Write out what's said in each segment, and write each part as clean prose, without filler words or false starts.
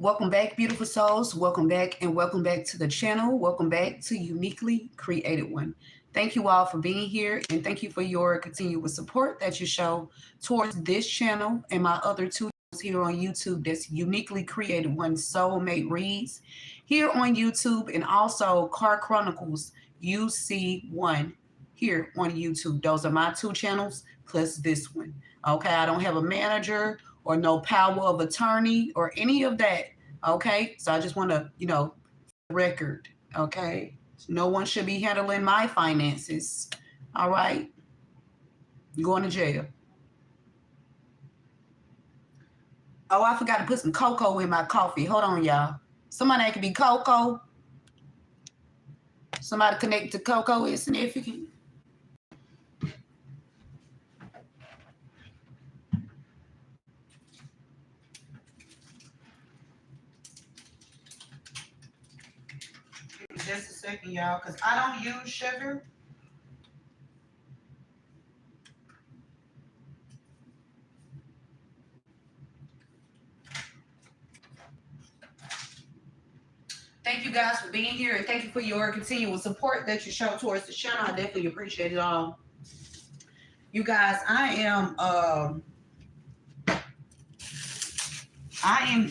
Welcome back, beautiful souls. Welcome back and welcome back to the channel. Welcome back to Uniquely Created One. Thank you all for being here and thank you for your continuous support that you show towards this channel and my other two channels here on YouTube. That's Uniquely Created One Soulmate Reads here on YouTube, and also Car Chronicles UC1 here on YouTube. Those are my two channels plus this one. Okay, I don't have a manager or no power of attorney or any of that. Okay, so I just want to, record. Okay, no one should be handling my finances. All right, you're going to jail. Oh, I forgot to put some cocoa in my coffee. Hold on, y'all. Somebody that could be cocoa. Somebody connected to cocoa is significant. Just a second, y'all, because I don't use sugar. Thank you guys for being here, and thank you for your continual support that you show towards the channel. I definitely appreciate it all. You guys, I am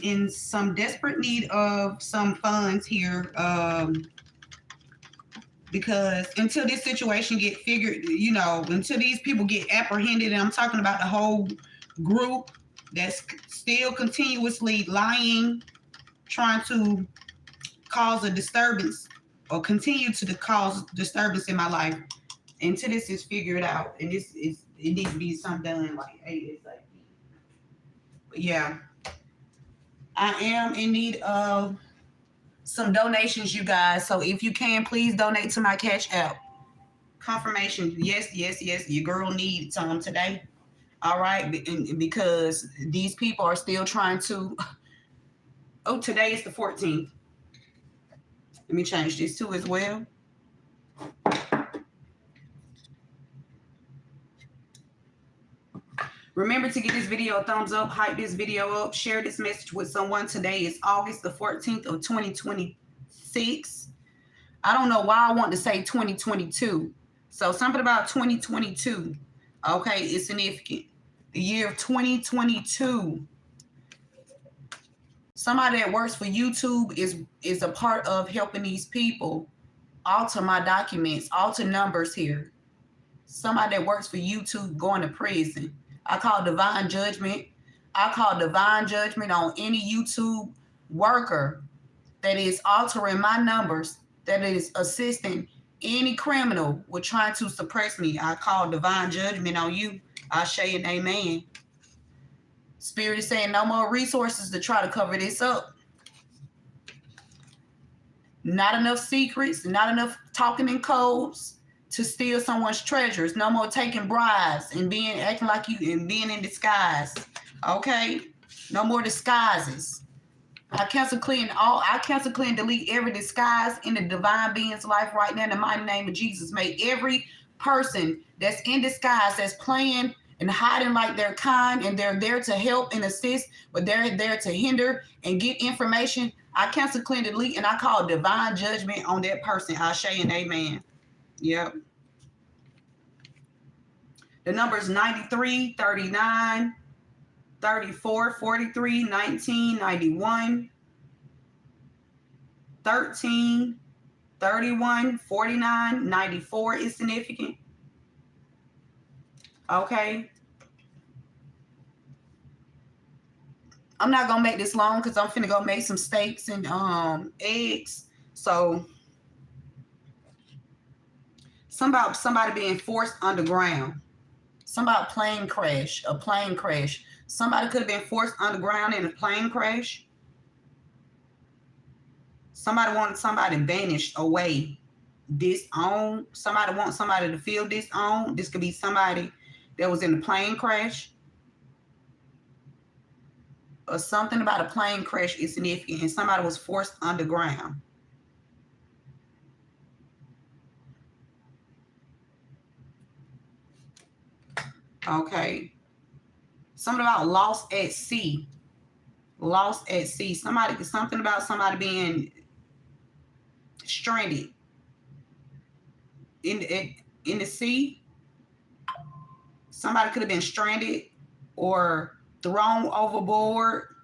in some desperate need of some funds here, because until this situation get figured, until these people get apprehended, and I'm talking about the whole group that's still continuously lying, trying to cause a disturbance or continue to cause disturbance in my life, until this is figured out, and it needs to be something done like ASAP. But yeah, I am in need of some donations, you guys. So if you can, please donate to my Cash App. Confirmation, yes, your girl needs some today. All right, because these people are still trying to. Oh, today is the 14th. Let me change this too as well. Remember to give this video a thumbs up, hype this video up, share this message with someone. Today is August the 14th of 2026. I don't know why I want to say 2022. So something about 2022. Okay, it's significant. The year of 2022. Somebody that works for YouTube is a part of helping these people alter my documents, alter numbers here. Somebody that works for YouTube going to prison. I call divine judgment. I call divine judgment on any YouTube worker that is altering my numbers, that is assisting any criminal with trying to suppress me. I call divine judgment on you. I say an amen. Spirit is saying no more resources to try to cover this up. Not enough secrets, not enough talking in codes to steal someone's treasures. No more taking bribes and acting like you and being in disguise. Okay? No more disguises. I cancel, clear, and delete every disguise in the divine being's life right now in the mighty name of Jesus. May every person that's in disguise, that's playing and hiding like they're kind and they're there to help and assist, but they're there to hinder and get information, I cancel, clear, and delete, and I call divine judgment on that person. Ashe and amen. Yep. The number is 93, 39, 34, 43, 19, 91, 13, 31, 49, 94 is significant. Okay. I'm not going to make this long because I'm finna go make some steaks and eggs. So somebody being forced underground. Somebody a plane crash. Somebody could have been forced underground in a plane crash. Somebody wanted somebody banished away, disowned. Somebody wants somebody to feel disowned. This could be somebody that was in a plane crash. Or something about a plane crash is significant, and somebody was forced underground. Okay. Something about lost at sea. lost at sea. Something about somebody being stranded in the sea. Somebody could have been stranded or thrown overboard.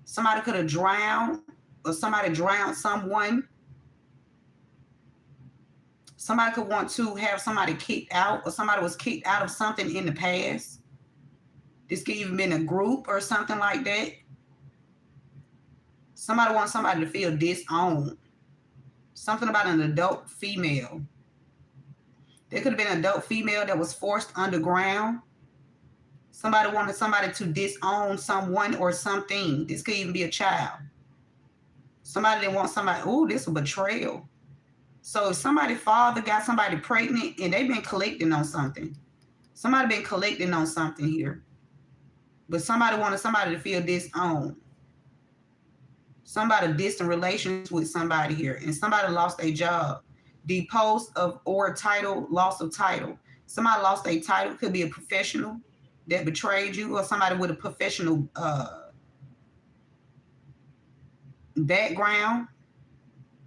Somebody could have drowned, or somebody drowned someone. Somebody could want to have somebody kicked out, or somebody was kicked out of something in the past. This could even been a group or something like that. Somebody wants somebody to feel disowned. Something about an adult female. There could have been an adult female that was forced underground. Somebody wanted somebody to disown someone or something. This could even be a child. Somebody didn't want somebody, oh, this is a betrayal. So if somebody's father got somebody pregnant and they've been collecting on something. Somebody been collecting on something here. But somebody wanted somebody to feel disowned. Somebody distant relations with somebody here. And somebody lost their job. Deposed of or title, loss of title. Somebody lost their title. Could be a professional that betrayed you, or somebody with a professional background,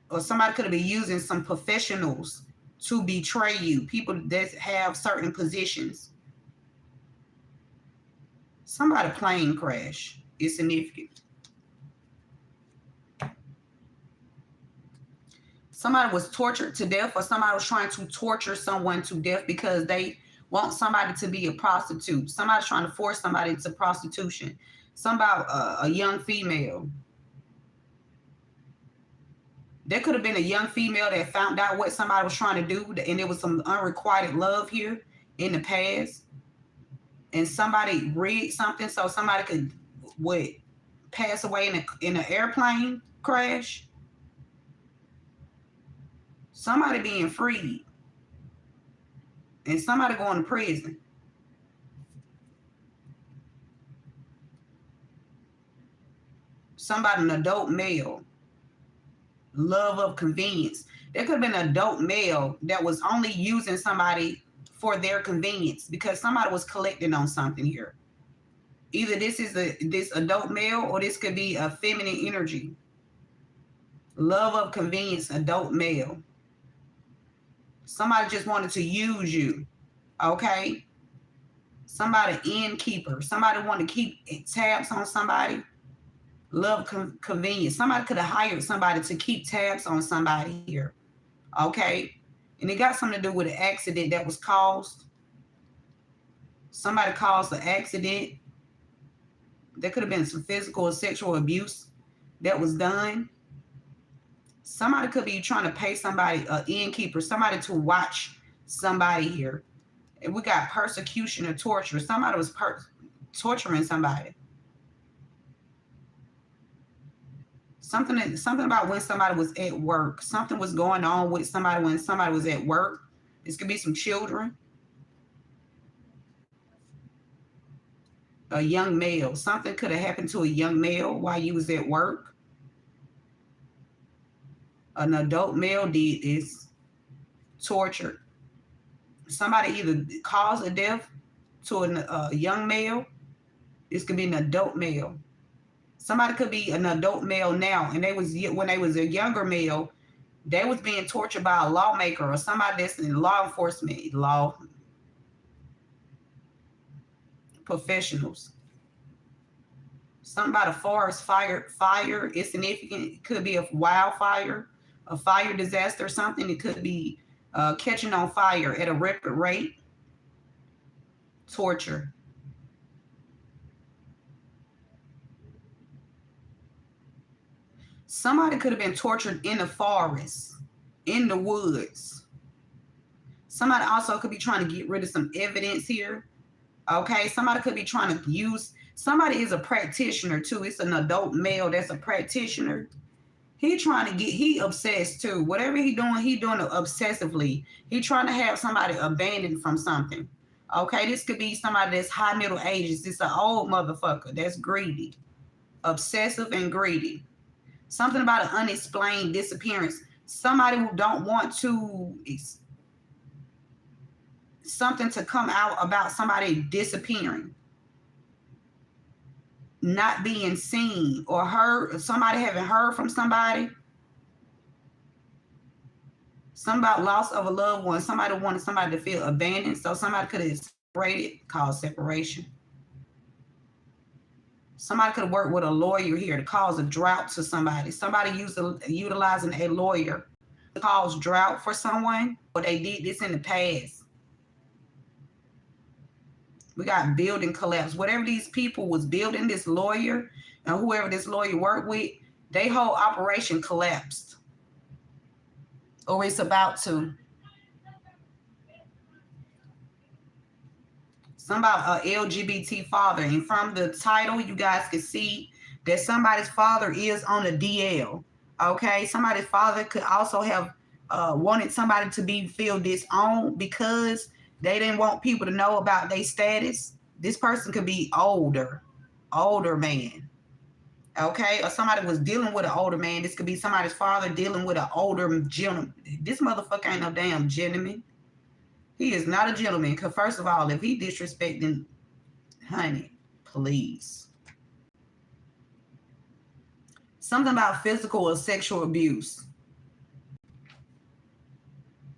or somebody could have been using some professionals to betray you, people that have certain positions. Somebody plane crash is significant. Somebody was tortured to death, or somebody was trying to torture someone to death because they want somebody to be a prostitute. Somebody's trying to force somebody into prostitution. Somebody, a young female. There could have been a young female that found out what somebody was trying to do, and there was some unrequited love here in the past. And somebody rigged something so somebody could pass away in an airplane crash. Somebody being freed. And somebody going to prison. Somebody, an adult male. Love of convenience. There could have been an adult male that was only using somebody for their convenience because somebody was collecting on something here. Either this is this adult male, or this could be a feminine energy. Love of convenience, adult male. Somebody just wanted to use you, okay? Somebody innkeeper. Somebody wanted to keep tabs on somebody. Love convenience. Somebody could have hired somebody to keep tabs on somebody here, okay? And it got something to do with an accident that was caused. Somebody caused the accident. There could have been some physical or sexual abuse that was done. Somebody could be trying to pay somebody, an innkeeper, somebody to watch somebody here. And we got persecution or torture. Somebody was torturing somebody. Something about when somebody was at work. Something was going on with somebody when somebody was at work. This could be some children. A young male. Something could have happened to a young male while you was at work. An adult male did this. Tortured. Somebody either caused a death to a young male. This could be an adult male. Somebody could be an adult male now, and when they was a younger male, they was being tortured by a lawmaker or somebody that's in law enforcement, law professionals. Something about a forest fire is significant. It could be a wildfire, a fire disaster or something. It could be catching on fire at a rapid rate. Torture. Somebody could have been tortured in the forest, in the woods. Somebody also could be trying to get rid of some evidence here. Okay, somebody could be trying to use, somebody is a practitioner too. It's an adult male that's a practitioner. He obsessed too. Whatever he doing it obsessively. He trying to have somebody abandoned from something. Okay, this could be somebody that's high middle ages. It's an old motherfucker that's greedy. Obsessive and greedy. Something about an unexplained disappearance. Somebody who don't want something to come out about somebody disappearing. not being seen or heard, somebody having heard from somebody, somebody loss of a loved one, somebody wanted somebody to feel abandoned, so somebody could have separated, called separation. Somebody could have worked with a lawyer here to cause a drought to somebody. Somebody utilizing a lawyer to cause drought for someone, or they did this in the past. We got building collapse. Whatever these people was building, this lawyer and whoever this lawyer worked with, their whole operation collapsed. Or it's about to. Somebody, LGBT father. And from the title, you guys can see that somebody's father is on a DL. Okay? Somebody's father could also have wanted somebody to be feel disowned because they didn't want people to know about their status. This person could be older man. Okay? Or somebody was dealing with an older man. This could be somebody's father dealing with an older gentleman. This motherfucker ain't no damn gentleman. He is not a gentleman. Because first of all, if he disrespecting, honey, please. Something about physical or sexual abuse.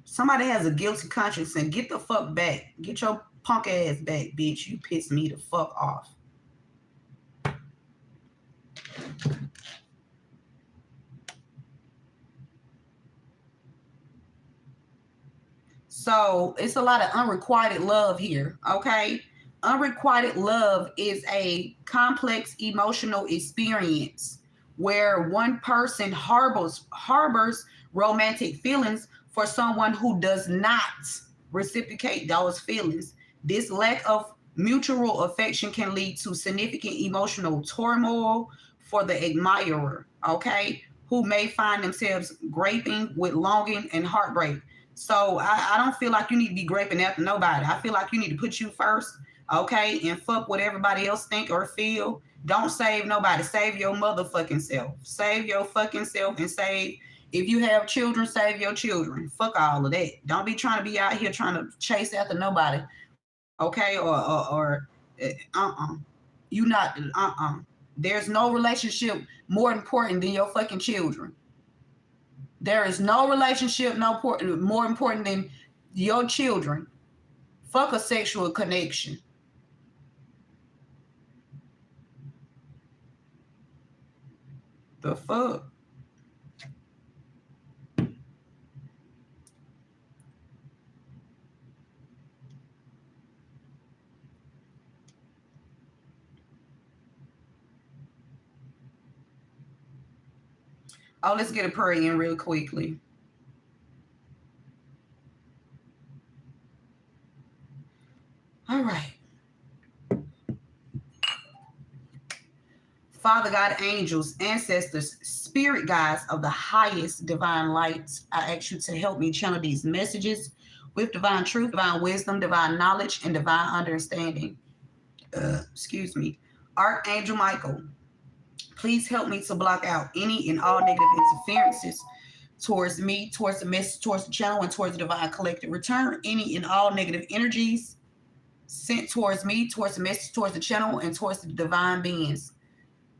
Somebody has a guilty conscience and get the fuck back. Get your punk ass back, bitch. You piss me the fuck off. So it's a lot of unrequited love here, okay? Unrequited love is a complex emotional experience where one person harbors romantic feelings for someone who does not reciprocate those feelings. This lack of mutual affection can lead to significant emotional turmoil for the admirer, okay, who may find themselves graping with longing and heartbreak. So I don't feel like you need to be graping after nobody. I feel like you need to put you first, okay, and fuck what everybody else think or feel. Don't save nobody. Save your motherfucking self. Save your fucking self and save. If you have children, save your children. Fuck all of that. Don't be trying to be out here trying to chase after nobody, okay? You not There's no relationship more important than your fucking children. There is no relationship more important than your children. Fuck a sexual connection. The fuck? Oh, let's get a prayer in real quickly. All right. Father God, angels, ancestors, spirit guides of the highest divine lights, I ask you to help me channel these messages with divine truth, divine wisdom, divine knowledge, and divine understanding. Excuse me. Archangel Michael, please help me to block out any and all negative interferences towards me, towards the message, towards the channel, and towards the divine collective. Return any and all negative energies sent towards me, towards the message, towards the channel, and towards the divine beings.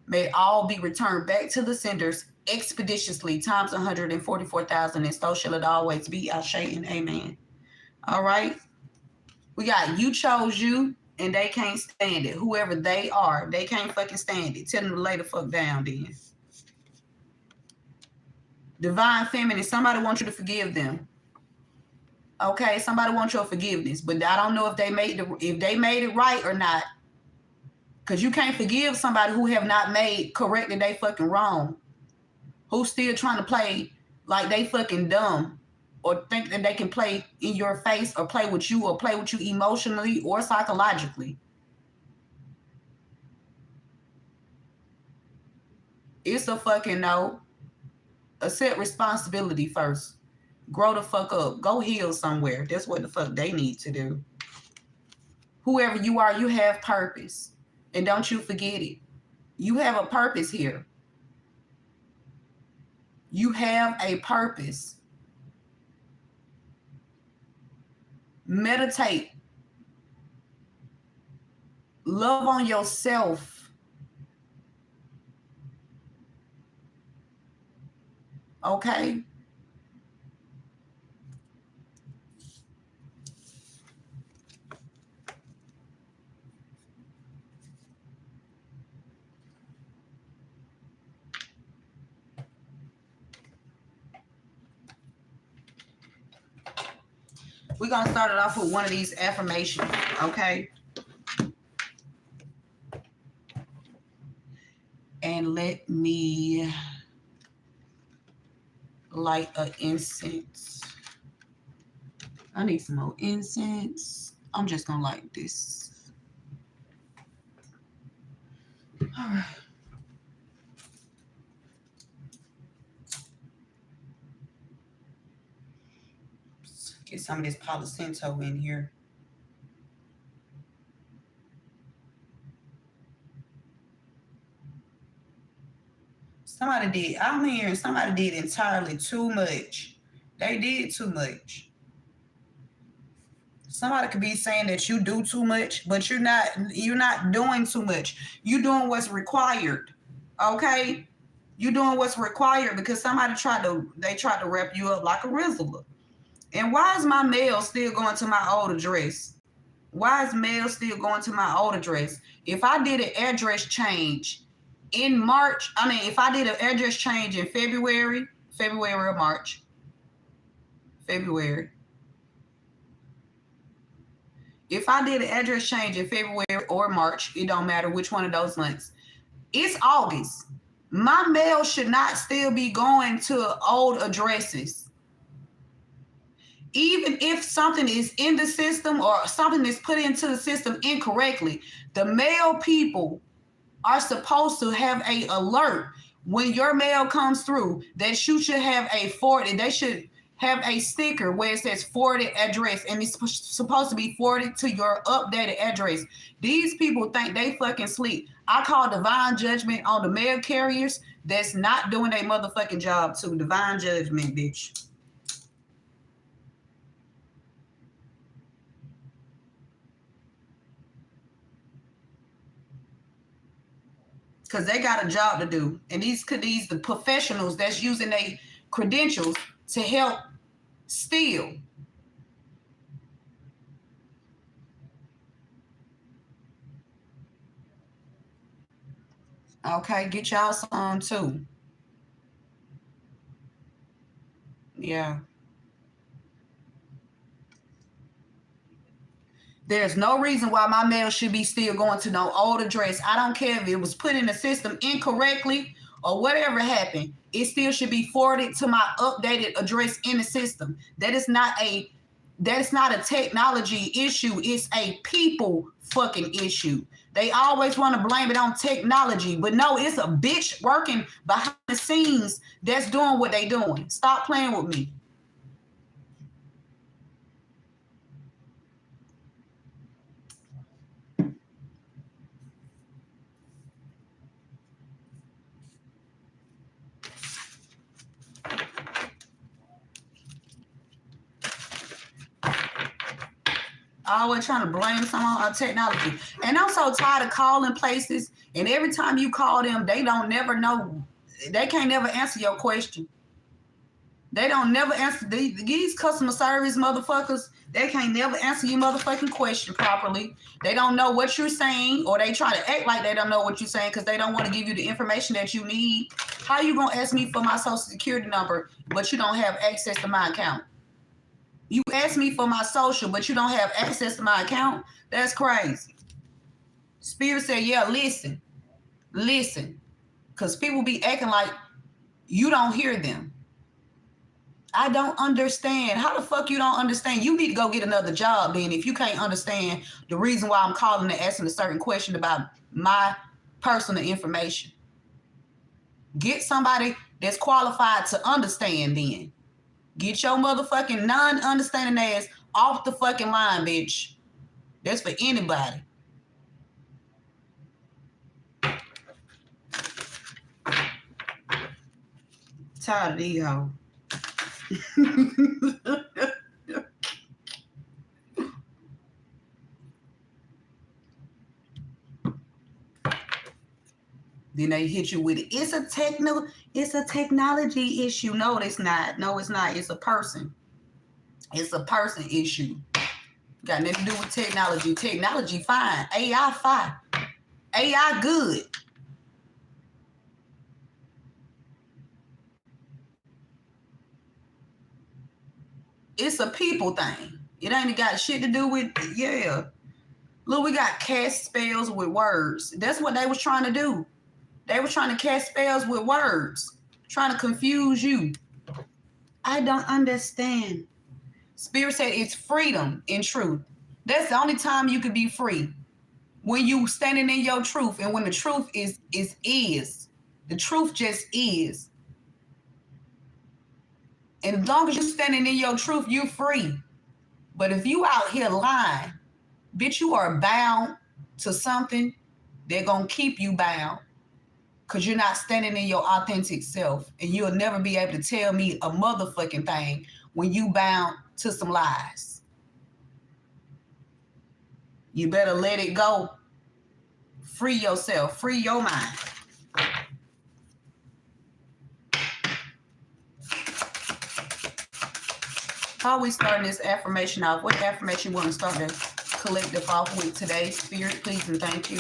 May all be returned back to the senders expeditiously, times 144,000, and so shall it always be. Ashe and amen. All right. We got you chose you, and they can't stand it. Whoever they are, they can't fucking stand it. Tell them to lay the fuck down then. Divine feminine, somebody wants you to forgive them. Okay, somebody wants your forgiveness, but I don't know if they made it right or not. Because you can't forgive somebody who have not corrected they fucking wrong. Who's still trying to play like they fucking dumb, or think that they can play in your face or play with you emotionally or psychologically. It's a fucking no. Accept responsibility first. Grow the fuck up. Go heal somewhere. That's what the fuck they need to do. Whoever you are, you have purpose. And don't you forget it. You have a purpose here. You have a purpose. Meditate. Love on yourself. Okay? We're going to start it off with one of these affirmations, okay? And let me light an incense. I need some more incense. I'm just going to light this. All right. Get some of this Palo Santo in here. I'm hearing somebody did entirely too much. They did too much. Somebody could be saying that you do too much, but you're not doing too much. You're doing what's required. Okay? You're doing what's required because somebody tried to wrap you up like a Rizzler. And why is my mail still going to my old address? Why is mail still going to my old address? If I did an address change in March, if I did an address change in February or March, February. If I did an address change in February or March, it don't matter which one of those months. It's August. My mail should not still be going to old addresses. Even if something is in the system or something is put into the system incorrectly, the mail people are supposed to have a alert when your mail comes through that you should have a forwarded. They should have a sticker where it says forwarded address, and it's supposed to be forwarded to your updated address. These people think they fucking sleep. I call divine judgment on the mail carriers that's not doing their motherfucking job too. Divine judgment, bitch. Because they got a job to do. And these the professionals that's using their credentials to help steal. Okay, get y'all some too. Yeah. There's no reason why my mail should be still going to no old address. I don't care if it was put in the system incorrectly or whatever happened. It still should be forwarded to my updated address in the system. That is not a technology issue. It's a people fucking issue. They always want to blame it on technology, but no, it's a bitch working behind the scenes that's doing what they doing. Stop playing with me. Always trying to blame someone on technology. And I'm so tired of calling places, and every time you call them, they don't never know. They can't never answer your question. They don't never answer these customer service motherfuckers. They can't never answer your motherfucking question properly. They don't know what you're saying, or they try to act like they don't know what you're saying because they don't want to give you the information that you need. How you gonna ask me for my social security number, but you don't have access to my account? You ask me for my social, but you don't have access to my account? That's crazy. Spirit said, yeah, listen. Because people be acting like you don't hear them. I don't understand. How the fuck you don't understand? You need to go get another job then if you can't understand the reason why I'm calling and asking a certain question about my personal information. Get somebody that's qualified to understand then. Get your motherfucking non-understanding ass off the fucking line, bitch. That's for anybody. Tired of these hoes. Then they hit you with it. It's a technology issue. No, it's not. No, it's not. It's a person. It's a person issue. Got nothing to do with technology. Technology fine. AI fine. AI good. It's a people thing. It ain't got shit to do with, yeah. Look, we got cast spells with words. That's what they was trying to do. They were trying to cast spells with words, trying to confuse you. I don't understand. Spirit said it's freedom in truth. That's the only time you can be free. When you standing in your truth, and when the truth is. The truth just is. And as long as you're standing in your truth, you're free. But if you out here lying, bitch, you are bound to something. They're going to keep you bound because you're not standing in your authentic self. And you'll never be able to tell me a motherfucking thing when you bound to some lies. You better let it go. Free yourself. Free your mind. How are we starting this affirmation off? What affirmation you want to start the collective off with today? Spirit, please and thank you.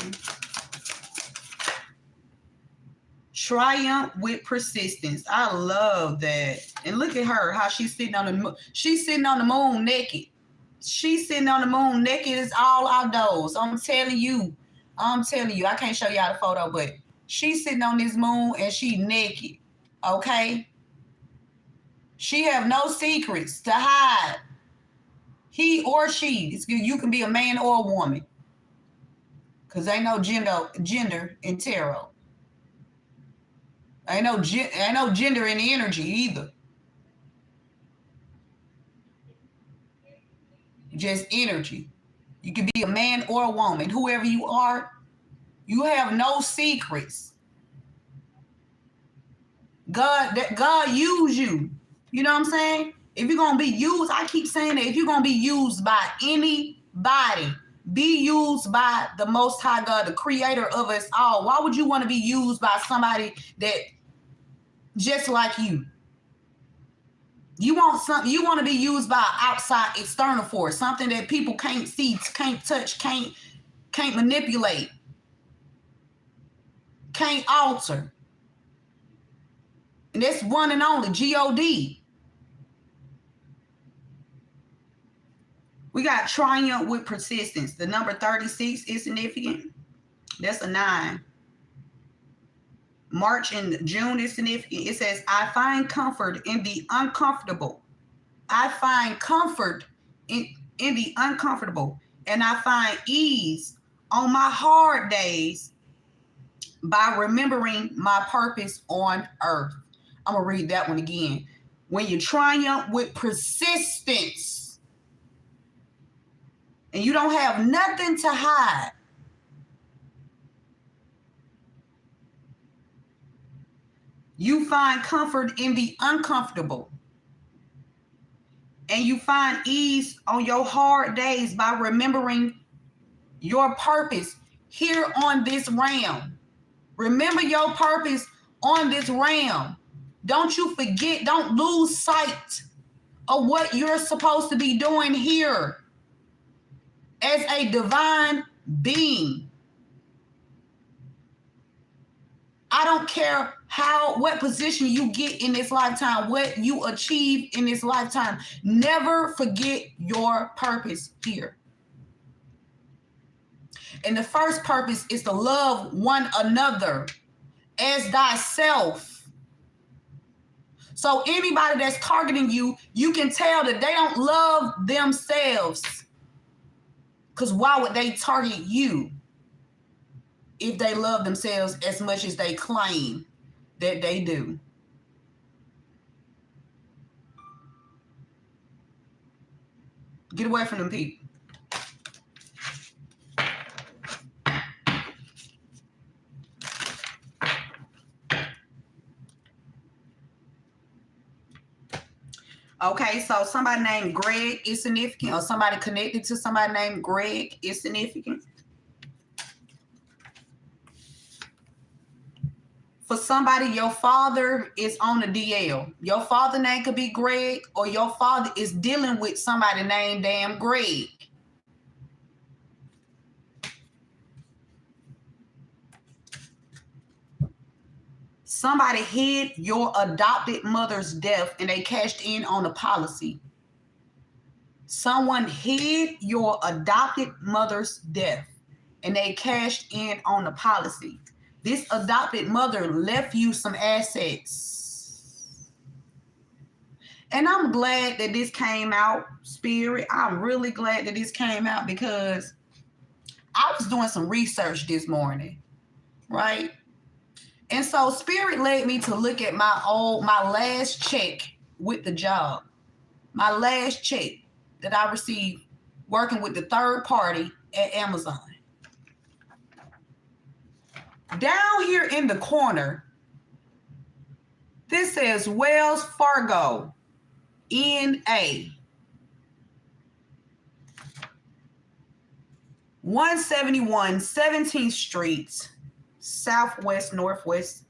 Triumph with persistence. I love that. And look at her, how she's sitting on the moon. She's sitting on the moon naked. She's sitting on the moon naked. It's all outdoors. I'm telling you. I can't show y'all the photo, but she's sitting on this moon and she naked. Okay? She have no secrets to hide. He or she. You can be a man or a woman. Because ain't no gender in tarot. Ain't no gender in the energy either. Just energy. You can be a man or a woman. Whoever you are, you have no secrets. God use you. You know what I'm saying? If you're going to be used, I keep saying that if you're going to be used by anybody, be used by the Most High God, the creator of us all. Why would you want to be used by somebody that just like you? You want to be used by outside external force, something that people can't see, can't touch, can't manipulate, can't alter. And that's one and only, God. We got triumph with persistence. The number 36 is significant. That's a 9. March and June is significant. It says, I find comfort in the uncomfortable. I find comfort in the uncomfortable. And I find ease on my hard days by remembering my purpose on earth. I'm going to read that one again. When you triumph with persistence and you don't have nothing to hide, you find comfort in the uncomfortable. And you find ease on your hard days by remembering your purpose here on this realm. Remember your purpose on this realm. Don't you forget, don't lose sight of what you're supposed to be doing here as a divine being. I don't care what position you get in this lifetime, what you achieve in this lifetime. Never forget your purpose here. And the first purpose is to love one another as thyself. So anybody that's targeting you, you can tell that they don't love themselves. Because why would they target you if they love themselves as much as they claim that they do? Get away from them people. Okay, so somebody named Greg is significant, or somebody connected to somebody named Greg is significant. For somebody, your father is on the DL. Your father name could be Greg, or your father is dealing with somebody named damn Greg. Somebody hid your adopted mother's death and they cashed in on the policy. Someone hid your adopted mother's death and they cashed in on the policy. This adopted mother left you some assets. And I'm glad that this came out, Spirit. I'm really glad that this came out because I was doing some research this morning, right? And so Spirit led me to look at my last check with the job. My last check that I received working with the third party at Amazon. Down here in the corner, this says Wells Fargo, N.A. 171 17th Street, Southwest, Northwest,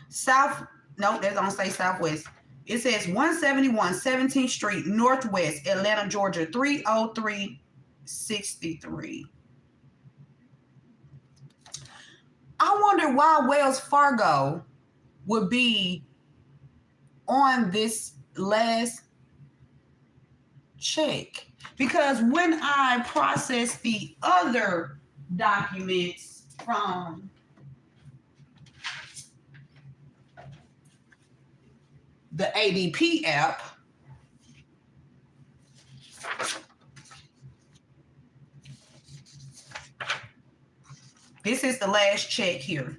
South, no, that don't say Southwest. It says 171 17th Street, Northwest, Atlanta, Georgia, 30363. I wonder why Wells Fargo would be on this last check. Because when I process the other documents from the ADP app, this is the last check here.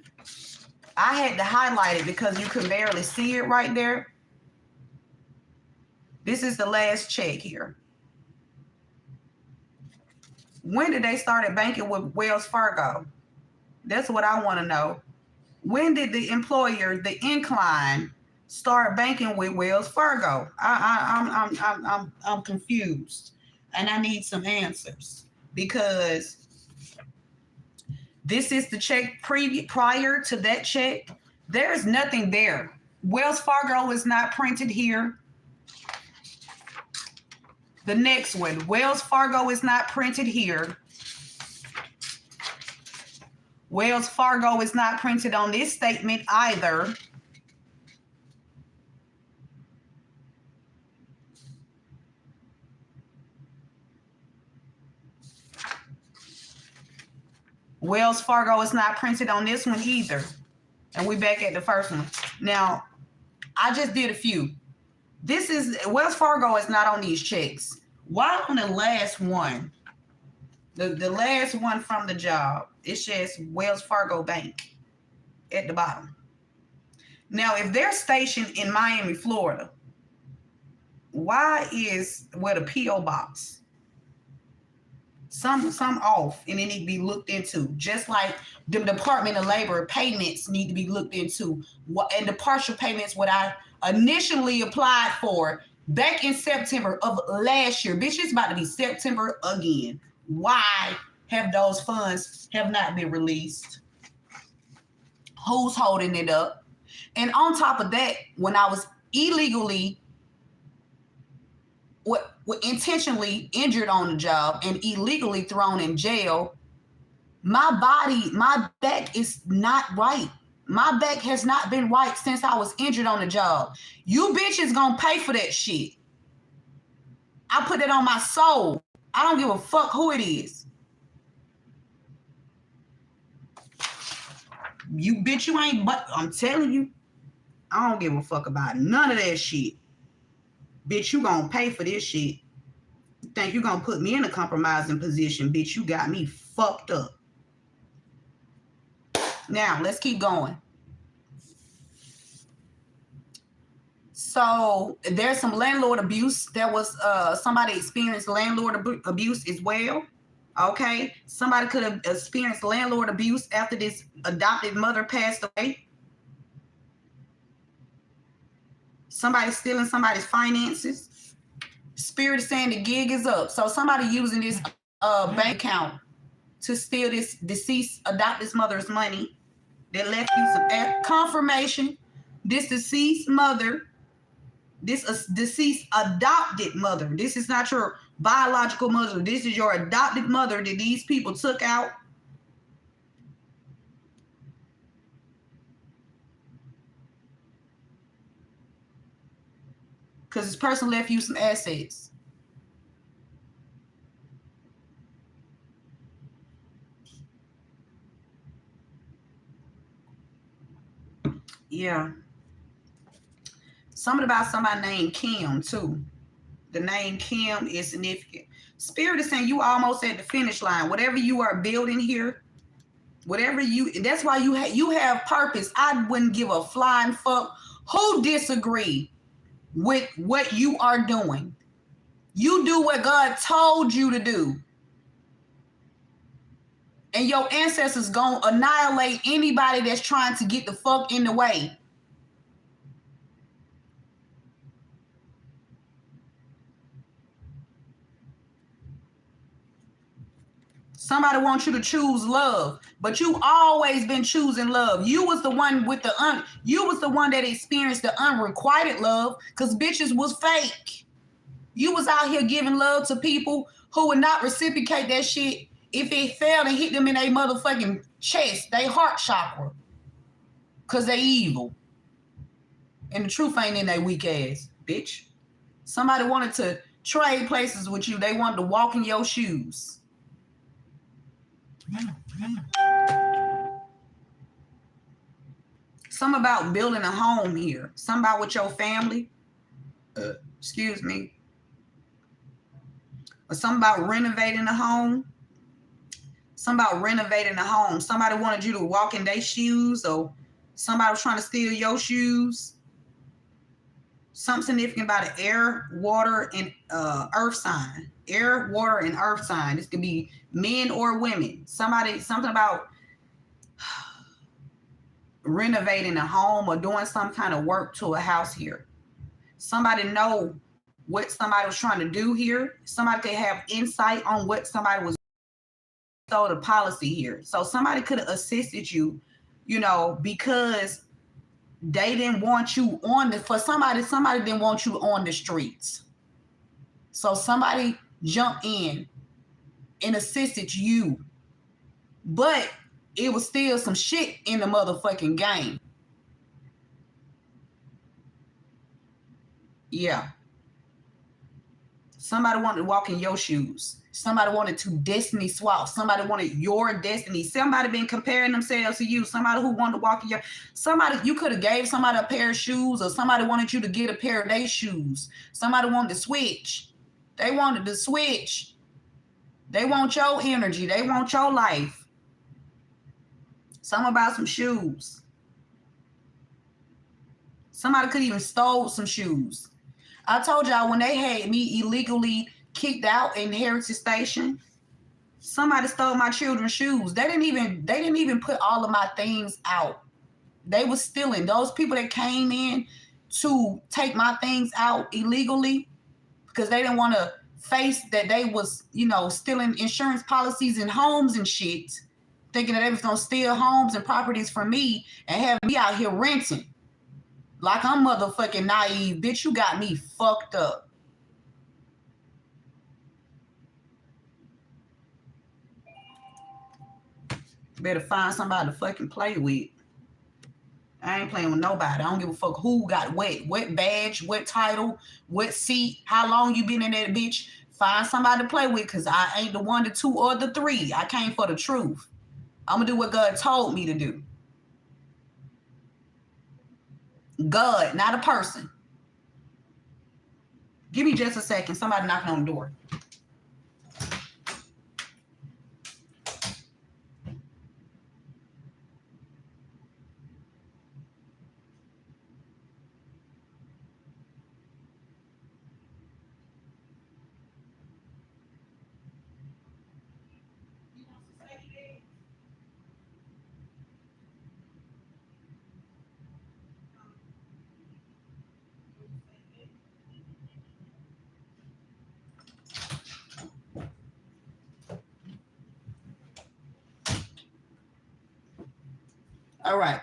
I had to highlight it because you could barely see it right there. This is the last check here. When did they start banking with Wells Fargo? That's what I want to know. When did the employer, the incline, start banking with Wells Fargo? I'm confused, and I need some answers because this is the check prior to that check. There's nothing there. Wells Fargo is not printed here. The next one, Wells Fargo is not printed here. Wells Fargo is not printed on this statement either. Wells Fargo is not printed on this one either. And we back at the first one. Now, I just did a few. This is, Wells Fargo is not on these checks. Why on the last one, the last one from the job, it says Wells Fargo Bank at the bottom. Now, if they're stationed in Miami, Florida, why is the P.O. box? Some off, and it need to be looked into. Just like the Department of Labor payments need to be looked into. And the partial payments, what I initially applied for back in September of last year. Bitch, it's about to be September again. Why have those funds have not been released? Who's holding it up? And on top of that, when I was illegally intentionally injured on the job and illegally thrown in jail, my back is not right. My back has not been right since I was injured on the job. You bitches gonna pay for that shit. I put it on my soul. I don't give a fuck who it is. You bitch, you ain't, but I'm telling you, I don't give a fuck about none of that shit. Bitch, you gonna pay for this shit. You think you gonna put me in a compromising position, bitch, you got me fucked up. Now, let's keep going. So, there's some landlord abuse. There was somebody experienced landlord abuse as well. Okay? Somebody could have experienced landlord abuse after this adopted mother passed away. Somebody stealing somebody's finances. Spirit is saying the gig is up. So, somebody using this bank account to steal this deceased adopted mother's money. that left you some confirmation. This deceased mother, this deceased adopted mother. This is not your biological mother. This is your adopted mother that these people took out. Because this person left you some assets. Yeah. Something about somebody named Kim, too. The name Kim is significant. Spirit is saying you almost at the finish line. Whatever you are building here, whatever that's why you have purpose. I wouldn't give a flying fuck who disagree with what you are doing. You do what God told you to do. And your ancestors gonna annihilate anybody that's trying to get the fuck in the way. Somebody wants you to choose love, but you always been choosing love. You was the one with you was the one that experienced the unrequited love, because bitches was fake. You was out here giving love to people who would not reciprocate that shit if it failed and hit them in their motherfucking chest, their heart chakra, because they evil. And the truth ain't in their weak ass, bitch. Somebody wanted to trade places with you. They wanted to walk in your shoes. Something about building a home here. Something about with your family. Excuse me. Or something about renovating a home. Something about renovating a home. Somebody wanted you to walk in their shoes, or somebody was trying to steal your shoes. Something significant about an air, water, and earth sign. Air, water, and earth sign. This could be men or women. Something about renovating a home or doing some kind of work to a house here. Somebody know what somebody was trying to do here. Somebody could have insight on what somebody was doing, the policy here. So somebody could have assisted you, because they didn't want you somebody didn't want you on the streets. So somebody jumped in and assisted you. But it was still some shit in the motherfucking game. Yeah. Somebody wanted to walk in your shoes. Somebody wanted to destiny swap. Somebody wanted your destiny. Somebody been comparing themselves to you. Somebody who wanted to walk in you could have gave somebody a pair of shoes, or somebody wanted you to get a pair of their shoes. Somebody wanted to switch. They wanted to switch. They want your energy. They want your life. Something about some shoes. Somebody could even stole some shoes. I told y'all when they had me illegally kicked out in Heritage Station, somebody stole my children's shoes. They didn't even put all of my things out. They was stealing. Those people that came in to take my things out illegally because they didn't want to face that they was, stealing insurance policies and homes and shit, thinking that they was going to steal homes and properties from me and have me out here renting. Like I'm motherfucking naive. Bitch, you got me fucked up. Better find somebody to fucking play with. I ain't playing with nobody. I don't give a fuck who got what badge, what title, what seat, how long you been in that bitch. Find somebody to play with, because I ain't the one, the two, or the three. I came for the truth. I'm going to do what God told me to do. God, not a person. Give me just a second. Somebody knocking on the door. All right.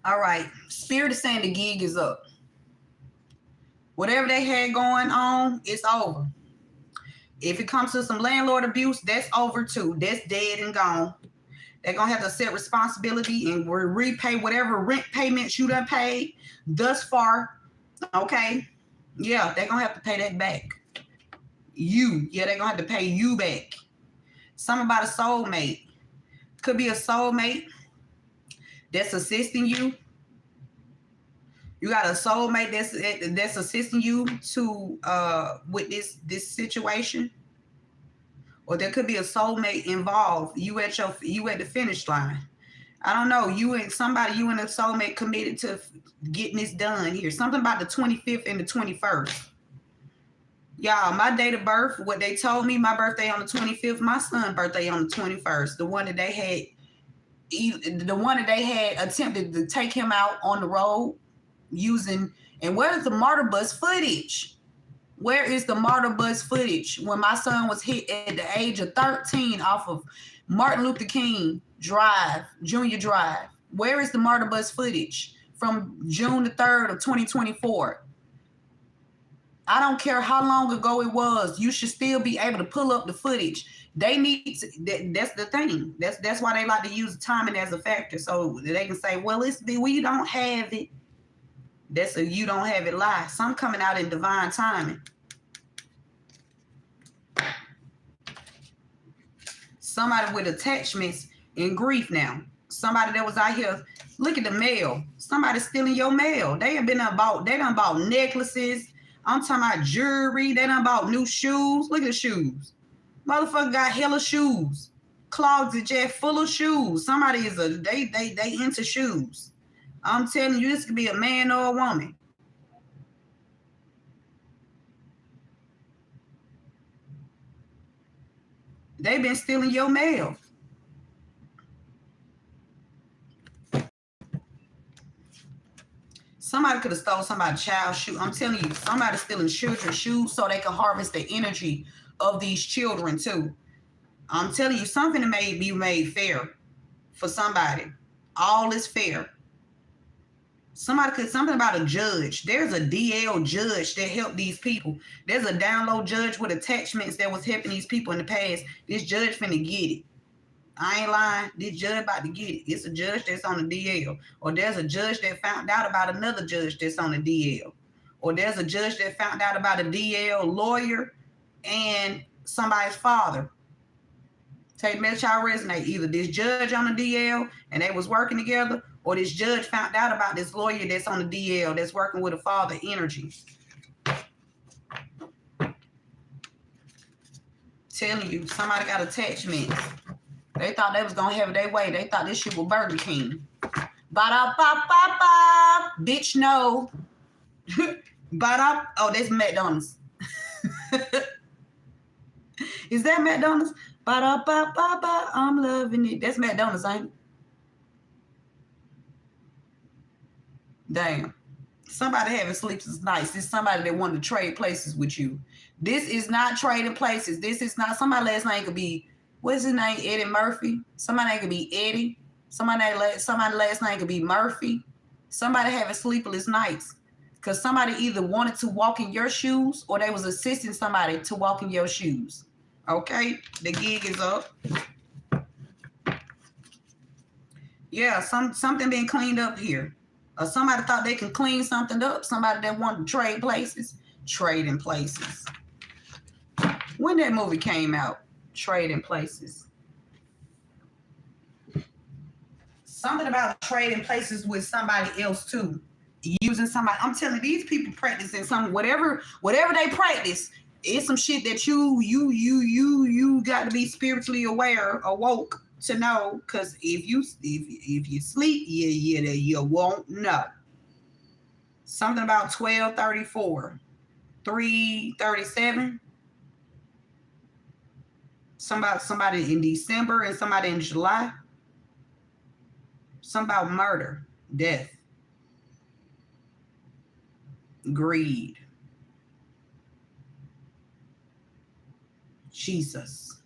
All right. Spirit is saying the gig is up. Whatever they had going on, it's over. If it comes to some landlord abuse, that's over too. That's dead and gone. They're going to have to set responsibility and repay whatever rent payments you done paid thus far. Okay? Yeah, they're going to have to pay that back. Yeah, they're going to have to pay you back. Something about a soulmate. Could be a soulmate that's assisting you. You got a soulmate that's assisting you to with this situation. Or there could be a soulmate involved. You at the finish line. I don't know. You and a soulmate committed to getting this done here. Something about the 25th and the 21st. Y'all, my date of birth, what they told me, my birthday on the 25th, my son's birthday on the 21st. The one that they had attempted to take him out on the road using, and where's the martyr bus footage? Where is the martyr bus footage when my son was hit at the age of 13 off of Martin Luther King Drive, Junior Drive? Where is the martyr bus footage from June the 3rd of 2024? I don't care how long ago it was. You should still be able to pull up the footage. They need to, that's the thing. That's why they like to use timing as a factor, so they can say, well, we don't have it. That's a you don't have it lie. Some coming out in divine timing. Somebody with attachments and grief now. Somebody that was out here. Look at the mail. Somebody stealing your mail. They done bought necklaces. I'm talking about jewelry. They done bought new shoes. Look at the shoes. Motherfucker got hella shoes. Closet just full of shoes. Somebody is they into shoes. I'm telling you, this could be a man or a woman. They've been stealing your mail. Somebody could have stole somebody's child's shoe. I'm telling you, somebody's stealing children's shoes so they can harvest the energy of these children too. I'm telling you, something may be made fair for somebody. All is fair. Something about a judge. There's a DL judge that helped these people. There's a down low judge with attachments that was helping these people in the past. This judge finna get it. I ain't lying. This judge about to get it. It's a judge that's on the DL. Or there's a judge that found out about another judge that's on the DL. Or there's a judge that found out about a DL lawyer and somebody's father. Take make y'all resonate. Either this judge on the DL and they was working together, or this judge found out about this lawyer that's on the DL that's working with a father energy. Telling you, somebody got attachments. They thought they was gonna have it their way. They thought this shit was Burger King. Ba-da-ba-ba-ba. Bitch, no. Ba-da. Oh, that's McDonald's. Is that McDonald's? Ba-da-ba-ba-ba. I'm loving it. That's McDonald's, ain't it? Damn. Somebody having sleepless nights. This is somebody that wanted to trade places with you. This is not trading places. This is not, somebody last name could be, what's his name? Eddie Murphy. Somebody name could be Eddie. Somebody last name could be Murphy. Somebody having sleepless nights. Because somebody either wanted to walk in your shoes or they was assisting somebody to walk in your shoes. Okay? The gig is up. Yeah, something been cleaned up here. Or somebody thought they can clean something up. Somebody that wanted to trade places. Trading Places. When that movie came out, Trading Places. Something about trading places with somebody else too. Using somebody. I'm telling you, these people practicing something. Whatever they practice, it's some shit that you got to be spiritually aware, awoke to know. Because if you sleep, you won't know. Something about 12:34, 3:37. Somebody in December and somebody in July. Something about murder, death. Greed. Jesus.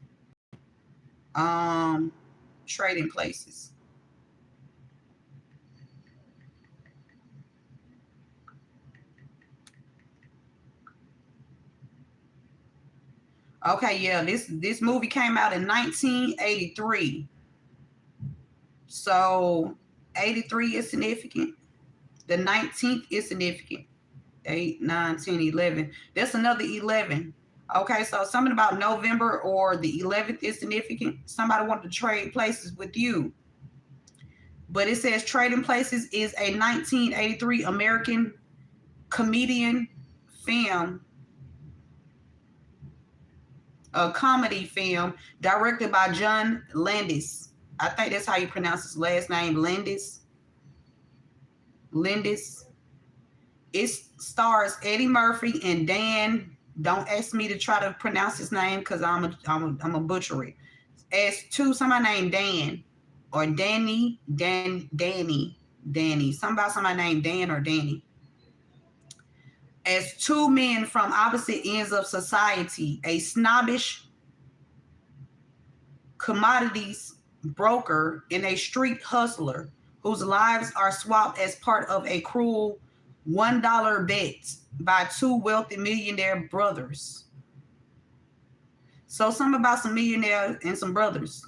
Um, Trading places. Okay, yeah, this movie came out in 1983. So 83 is significant. The 19th is significant. 8, 9, 10, 11. That's another 11. Okay, so something about November or the 11th is significant. Somebody wanted to trade places with you. But it says Trading Places is a 1983 American comedian film, a comedy film directed by John Landis. I think that's how you pronounce his last name, Landis. Landis. It stars Eddie Murphy and Dan. Don't ask me to try to pronounce his name because I'm a butcher it. As two, somebody named Dan or Danny, Danny. Somebody named Dan or Danny. As two men from opposite ends of society, a snobbish commodities broker and a street hustler whose lives are swapped as part of a cruel $1 bet by two wealthy millionaire brothers. So something about some millionaire and some brothers.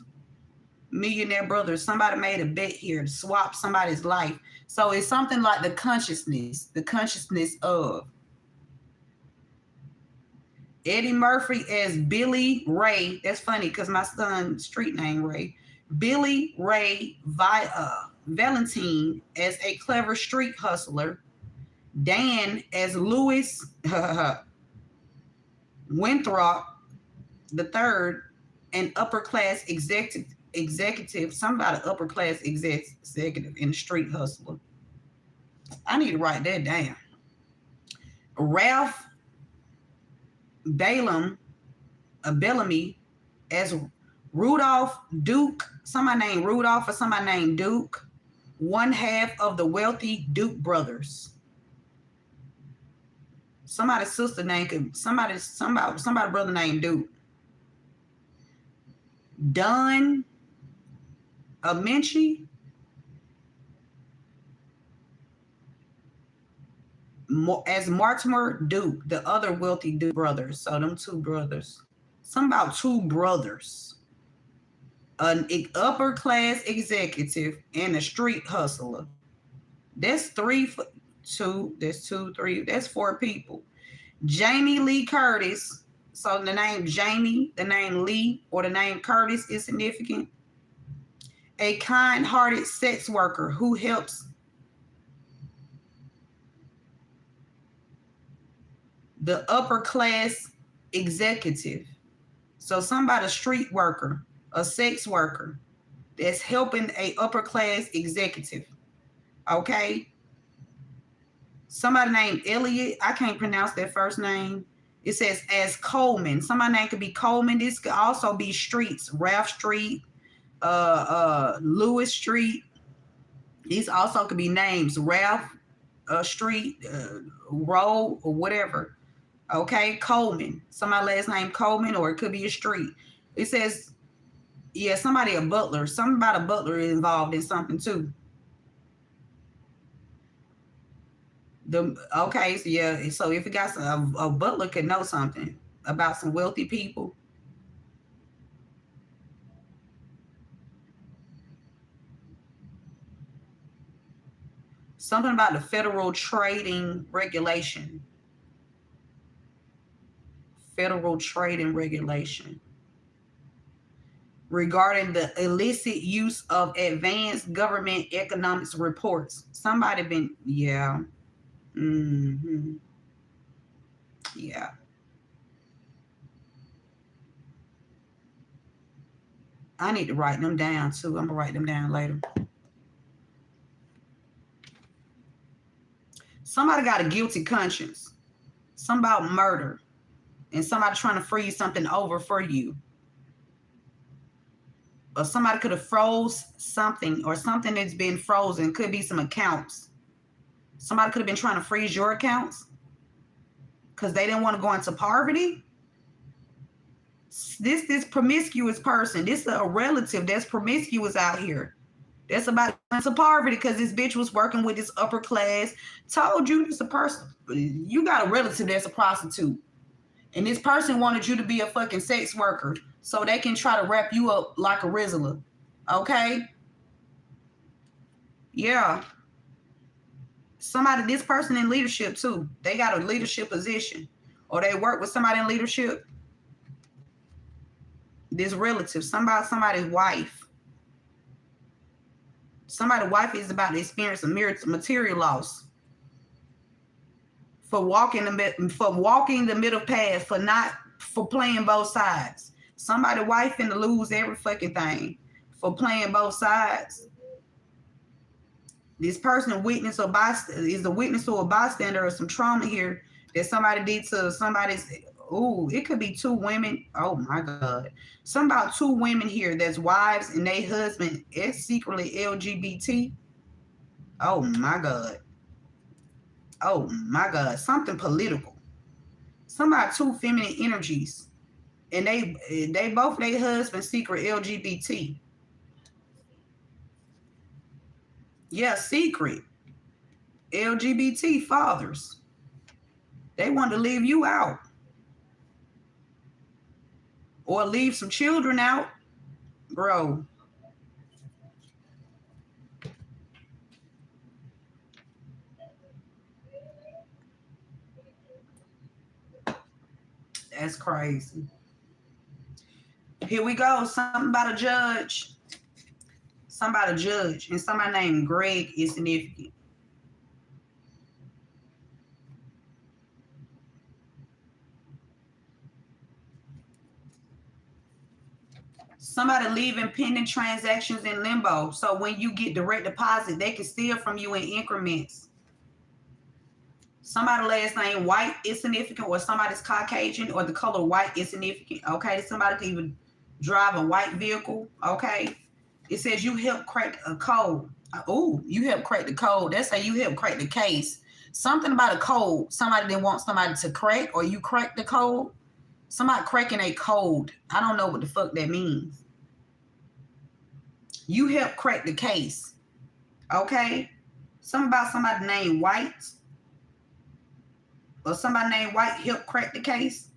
Millionaire brothers. Somebody made a bet here to swap somebody's life. So it's something like the consciousness of. Eddie Murphy as Billy Ray. That's funny because my son's street name Ray. Billy Ray Valentine as a clever street hustler. Dan as Louis Winthrop the third, an upper class executive, somebody upper class executive in the street hustler. I need to write that down. Ralph Bellamy as Rudolph Duke, somebody named Rudolph or somebody named Duke, one half of the wealthy Duke brothers. Somebody's sister named somebody brother named Duke. Don Amenchi as Mortimer Duke, the other wealthy Duke brothers. So them two brothers. Something about two brothers. An upper class executive and a street hustler. That's that's 2, 3, that's 4 people. Jamie Lee Curtis. So the name Jamie, the name Lee, or the name Curtis is significant. A kind-hearted sex worker who helps the upper class executive. So somebody, a street worker, a sex worker that's helping a upper class executive. Okay. Somebody named Elliot. I can't pronounce that first name. It says as Coleman. Somebody name could be Coleman. This could also be streets. Ralph Street, Lewis Street. These also could be names. Ralph Street, Road, or whatever. Okay, Coleman. Somebody last name Coleman, or it could be a street. It says, yeah, somebody a butler. Something about a butler is involved in something too. Okay, so yeah, so if it got a butler could know something about some wealthy people. Something about the Federal Trading Regulation. Federal Trading Regulation. Regarding the illicit use of advanced government economics reports. Somebody been, yeah. Mm-hmm. Yeah. I need to write them down too. I'm going to write them down later. Somebody got a guilty conscience. Something about murder. And somebody trying to freeze something over for you. Or somebody could have froze something, or something that's been frozen. Could be some accounts. Somebody could have been trying to freeze your accounts. because they didn't want to go into poverty. This promiscuous person, this is a relative that's promiscuous out here. That's about into poverty because this bitch was working with this upper class. Told you this a person. You got a relative that's a prostitute. And this person wanted you to be a fucking sex worker so they can try to wrap you up like a Rizzler. Okay? Yeah. This person in leadership too. They got a leadership position. Or they work with somebody in leadership. This relative, somebody's wife. Somebody's wife is about to experience a material loss. For walking the middle path, for playing both sides. Somebody's wife finna lose every fucking thing for playing both sides. This person is a witness to a bystander or some trauma here that somebody did to somebody's. Ooh, it could be two women. Oh my God. About two women here that's wives and they husband is secretly LGBT. Oh my God. Oh my God. Something political. Two feminine energies. And they both their husband secret LGBT. Yeah, secret. LGBT fathers. They want to leave you out. Or leave some children out. Bro. That's crazy. Here we go. Something about a judge. And somebody named Greg is significant. Somebody leaving pending transactions in limbo. So when you get direct deposit, they can steal from you in increments. Somebody's last name white is significant, or somebody's Caucasian, or the color white is significant. Okay, somebody can even drive a white vehicle. Okay, it says you help crack a code. Oh, you help crack the code. That's how you help crack the case. Something about a code. Somebody didn't want somebody to crack, or you crack the code. Somebody cracking a code. I don't know what the fuck that means. You help crack the case. Okay? Something about somebody named White. Or somebody named White help crack the case.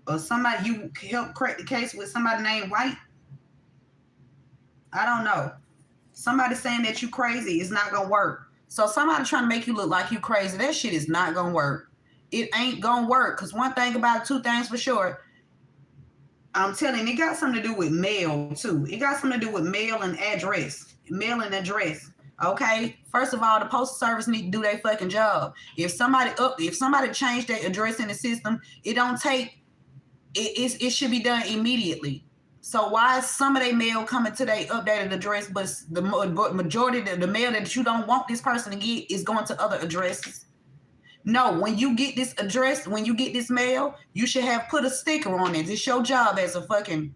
Or somebody you help crack the case with somebody named White. I don't know. Somebody saying that you crazy is not going to work. So somebody trying to make you look like you crazy. That shit is not going to work. It ain't going to work. Because one thing about it, two things for sure. I'm telling you, it got something to do with mail, too. It got something to do with mail and address. Mail and address. Okay? First of all, the Postal Service need to do their fucking job. If somebody changed their address in the system, it don't take, it should be done immediately. So why is some of their mail coming to their updated address, but the majority of the mail that you don't want this person to get is going to other addresses? No, when you get this address, when you get this mail, you should have put a sticker on it. It's your job as a fucking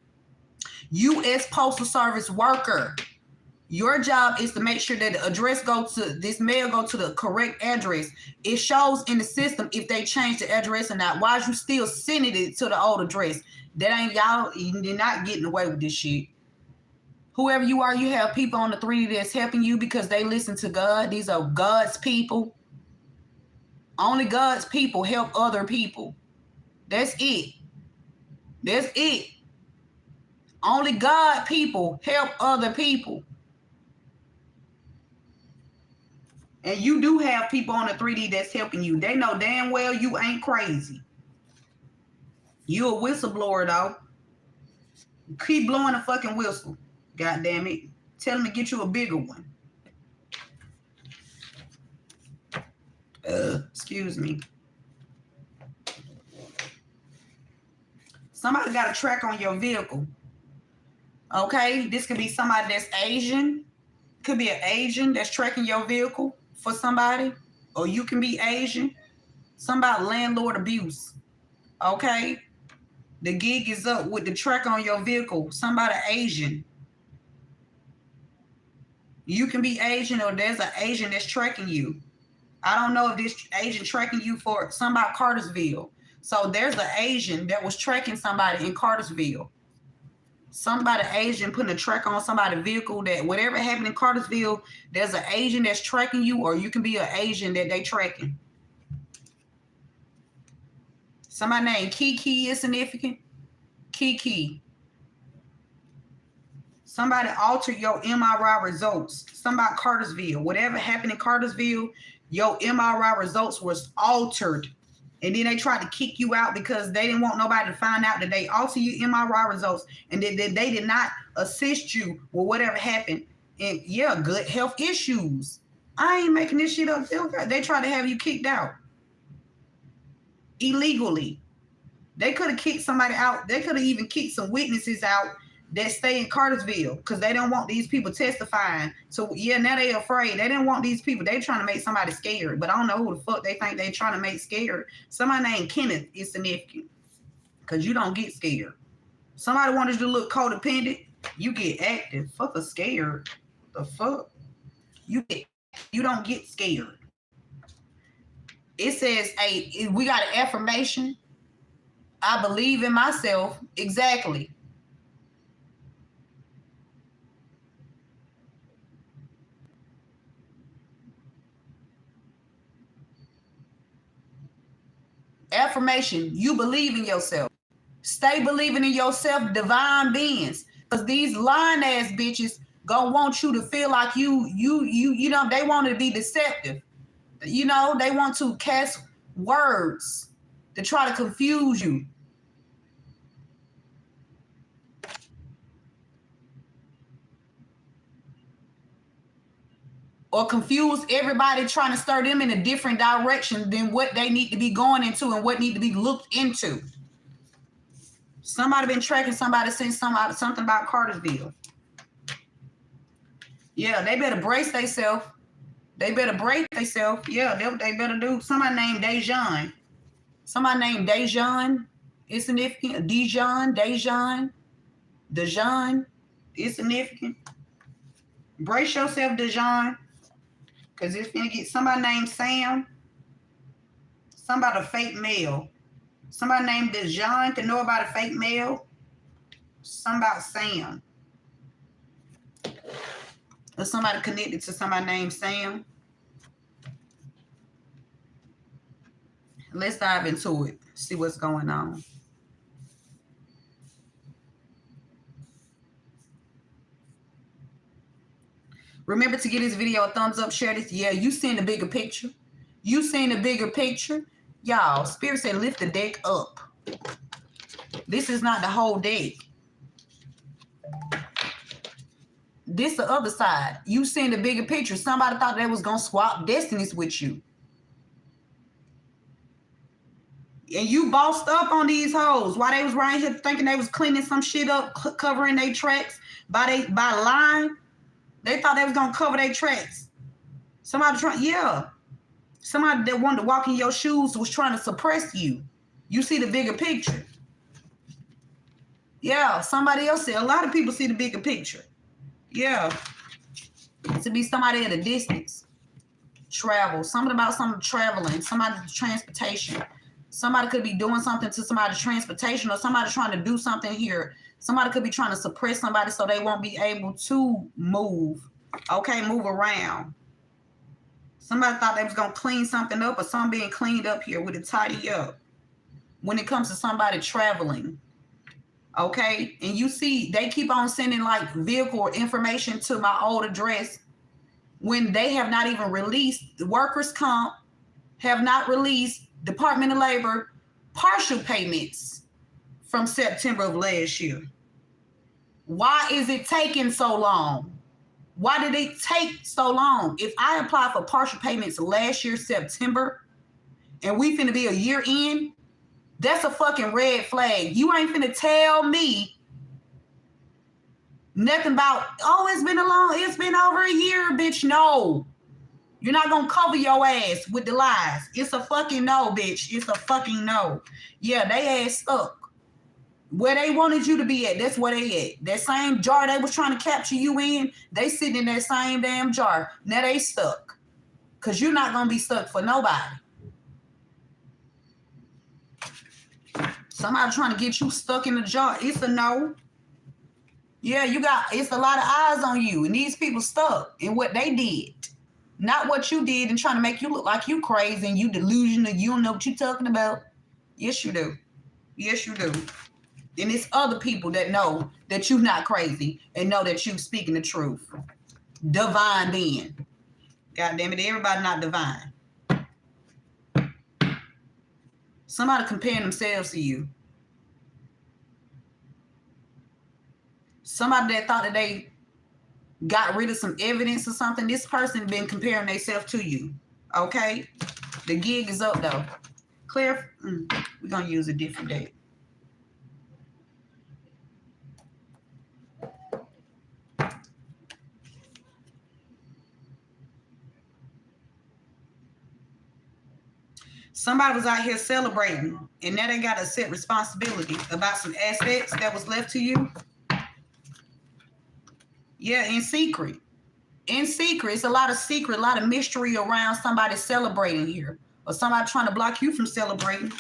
U.S. Postal Service worker. Your job is to make sure that this mail go to the correct address. It shows in the system if they change the address or not. Why is you still sending it to the old address? That ain't y'all. You're not getting away with this shit. Whoever you are, you have people on the 3D that's helping you because they listen to God. These are God's people. Only God's people help other people. That's it. That's it. Only God people help other people. And you do have people on the 3D that's helping you. They know damn well you ain't crazy. You a whistleblower, though. Keep blowing a fucking whistle. God damn it. Tell them to get you a bigger one. Excuse me. Somebody got a track on your vehicle. Okay? This could be somebody that's Asian. Could be an Asian that's tracking your vehicle for somebody. Or you can be Asian. Somebody landlord abuse. Okay? The gig is up with the track on your vehicle. Somebody Asian. You can be Asian or there's an Asian that's tracking you. I don't know if this agent tracking you for something about Cartersville. So there's an Asian that was tracking somebody in Cartersville. Somebody Asian putting a track on somebody's vehicle that whatever happened in Cartersville, there's an Asian that's tracking you, or you can be an Asian that they tracking. Somebody named Kiki is significant. Kiki. Somebody altered your MRI results. Somebody Cartersville. Whatever happened in Cartersville, your MRI results was altered. And then they tried to kick you out because they didn't want nobody to find out that they altered your MRI results and that they did not assist you with whatever happened. And yeah, good health issues. I ain't making this shit up. They tried to have you kicked out illegally. They could have kicked somebody out. They could have even kicked some witnesses out that stay in Cartersville because they don't want these people testifying. So yeah, now they afraid. They didn't want these people. They trying to make somebody scared, but I don't know who the fuck they think they trying to make scared. Somebody named Kenneth is significant because you don't get scared. Somebody wanted you to look codependent, you get active. Fuck a scared. The fuck? You don't get scared. It says, hey, we got an affirmation. I believe in myself. Exactly. Affirmation, you believe in yourself. Stay believing in yourself, divine beings. Because these lying ass bitches gonna want you to feel like you know, they want to be deceptive. You know, they want to cast words to try to confuse you. Or confuse everybody, trying to stir them in a different direction than what they need to be going into and what need to be looked into. Somebody been tracking somebody since something about Cartersville. Yeah, they better brace themselves. They better brace themselves. Yeah, they better do. Somebody named Dejan. Somebody named Dejan is significant. Dejan is significant. Brace yourself, Dejan. Because it's going to get somebody named Sam. Somebody a fake male. Somebody named Dejan to know about a fake male. Something about Sam. Or somebody connected to somebody named Sam. Let's dive into it. See what's going on. Remember to give this video a thumbs up, share this. Yeah, you seen the bigger picture. You seen the bigger picture. Y'all, Spirit said lift the deck up. This is not the whole deck. This the other side. You seen the bigger picture. Somebody thought they was going to swap destinies with you. And you bossed up on these hoes while they was right here thinking they was cleaning some shit up, covering their tracks by lying. They thought they was going to cover their tracks. Somebody Somebody that wanted to walk in your shoes was trying to suppress you. You see the bigger picture. Yeah, somebody else said. A lot of people see the bigger picture. Yeah. To be somebody at a distance. Travel. Something about something traveling. Somebody's transportation. Somebody could be doing something to somebody's transportation, or somebody trying to do something here. Somebody could be trying to suppress somebody so they won't be able to move. Okay, move around. Somebody thought they was going to clean something up, or something being cleaned up here with it tidy up. When it comes to somebody traveling. Okay, and you see, they keep on sending like vehicle information to my old address when they have not even released the workers' comp, have not released Department of Labor partial payments from September of last year. Why is it taking so long? Why did it take so long? If I applied for partial payments last year, September, and we finna be a year in, that's a fucking red flag. You ain't finna tell me nothing about, oh, it's been over a year, bitch. No. You're not gonna cover your ass with the lies. It's a fucking no, bitch. It's a fucking no. Yeah, they ass stuck. Where they wanted you to be at, that's where they at. That same jar they was trying to capture you in, they sitting in that same damn jar. Now they stuck. Because you're not going to be stuck for nobody. Somebody trying to get you stuck in the jar. It's a no. Yeah, it's a lot of eyes on you. And these people stuck in what they did. Not what you did and trying to make you look like you crazy and you delusional. You don't know what you're talking about. Yes, you do. Yes, you do. And it's other people that know that you're not crazy and know that you're speaking the truth. Divine being. God damn it, everybody not divine. Somebody comparing themselves to you. Somebody that thought that they got rid of some evidence or something. This person been comparing themselves to you. Okay? The gig is up though. Clear? We're going to use a different date. Somebody was out here celebrating, and now they got to accept responsibility about some assets that was left to you. Yeah, in secret. In secret. It's a lot of secret, a lot of mystery around somebody celebrating here. Or somebody trying to block you from celebrating.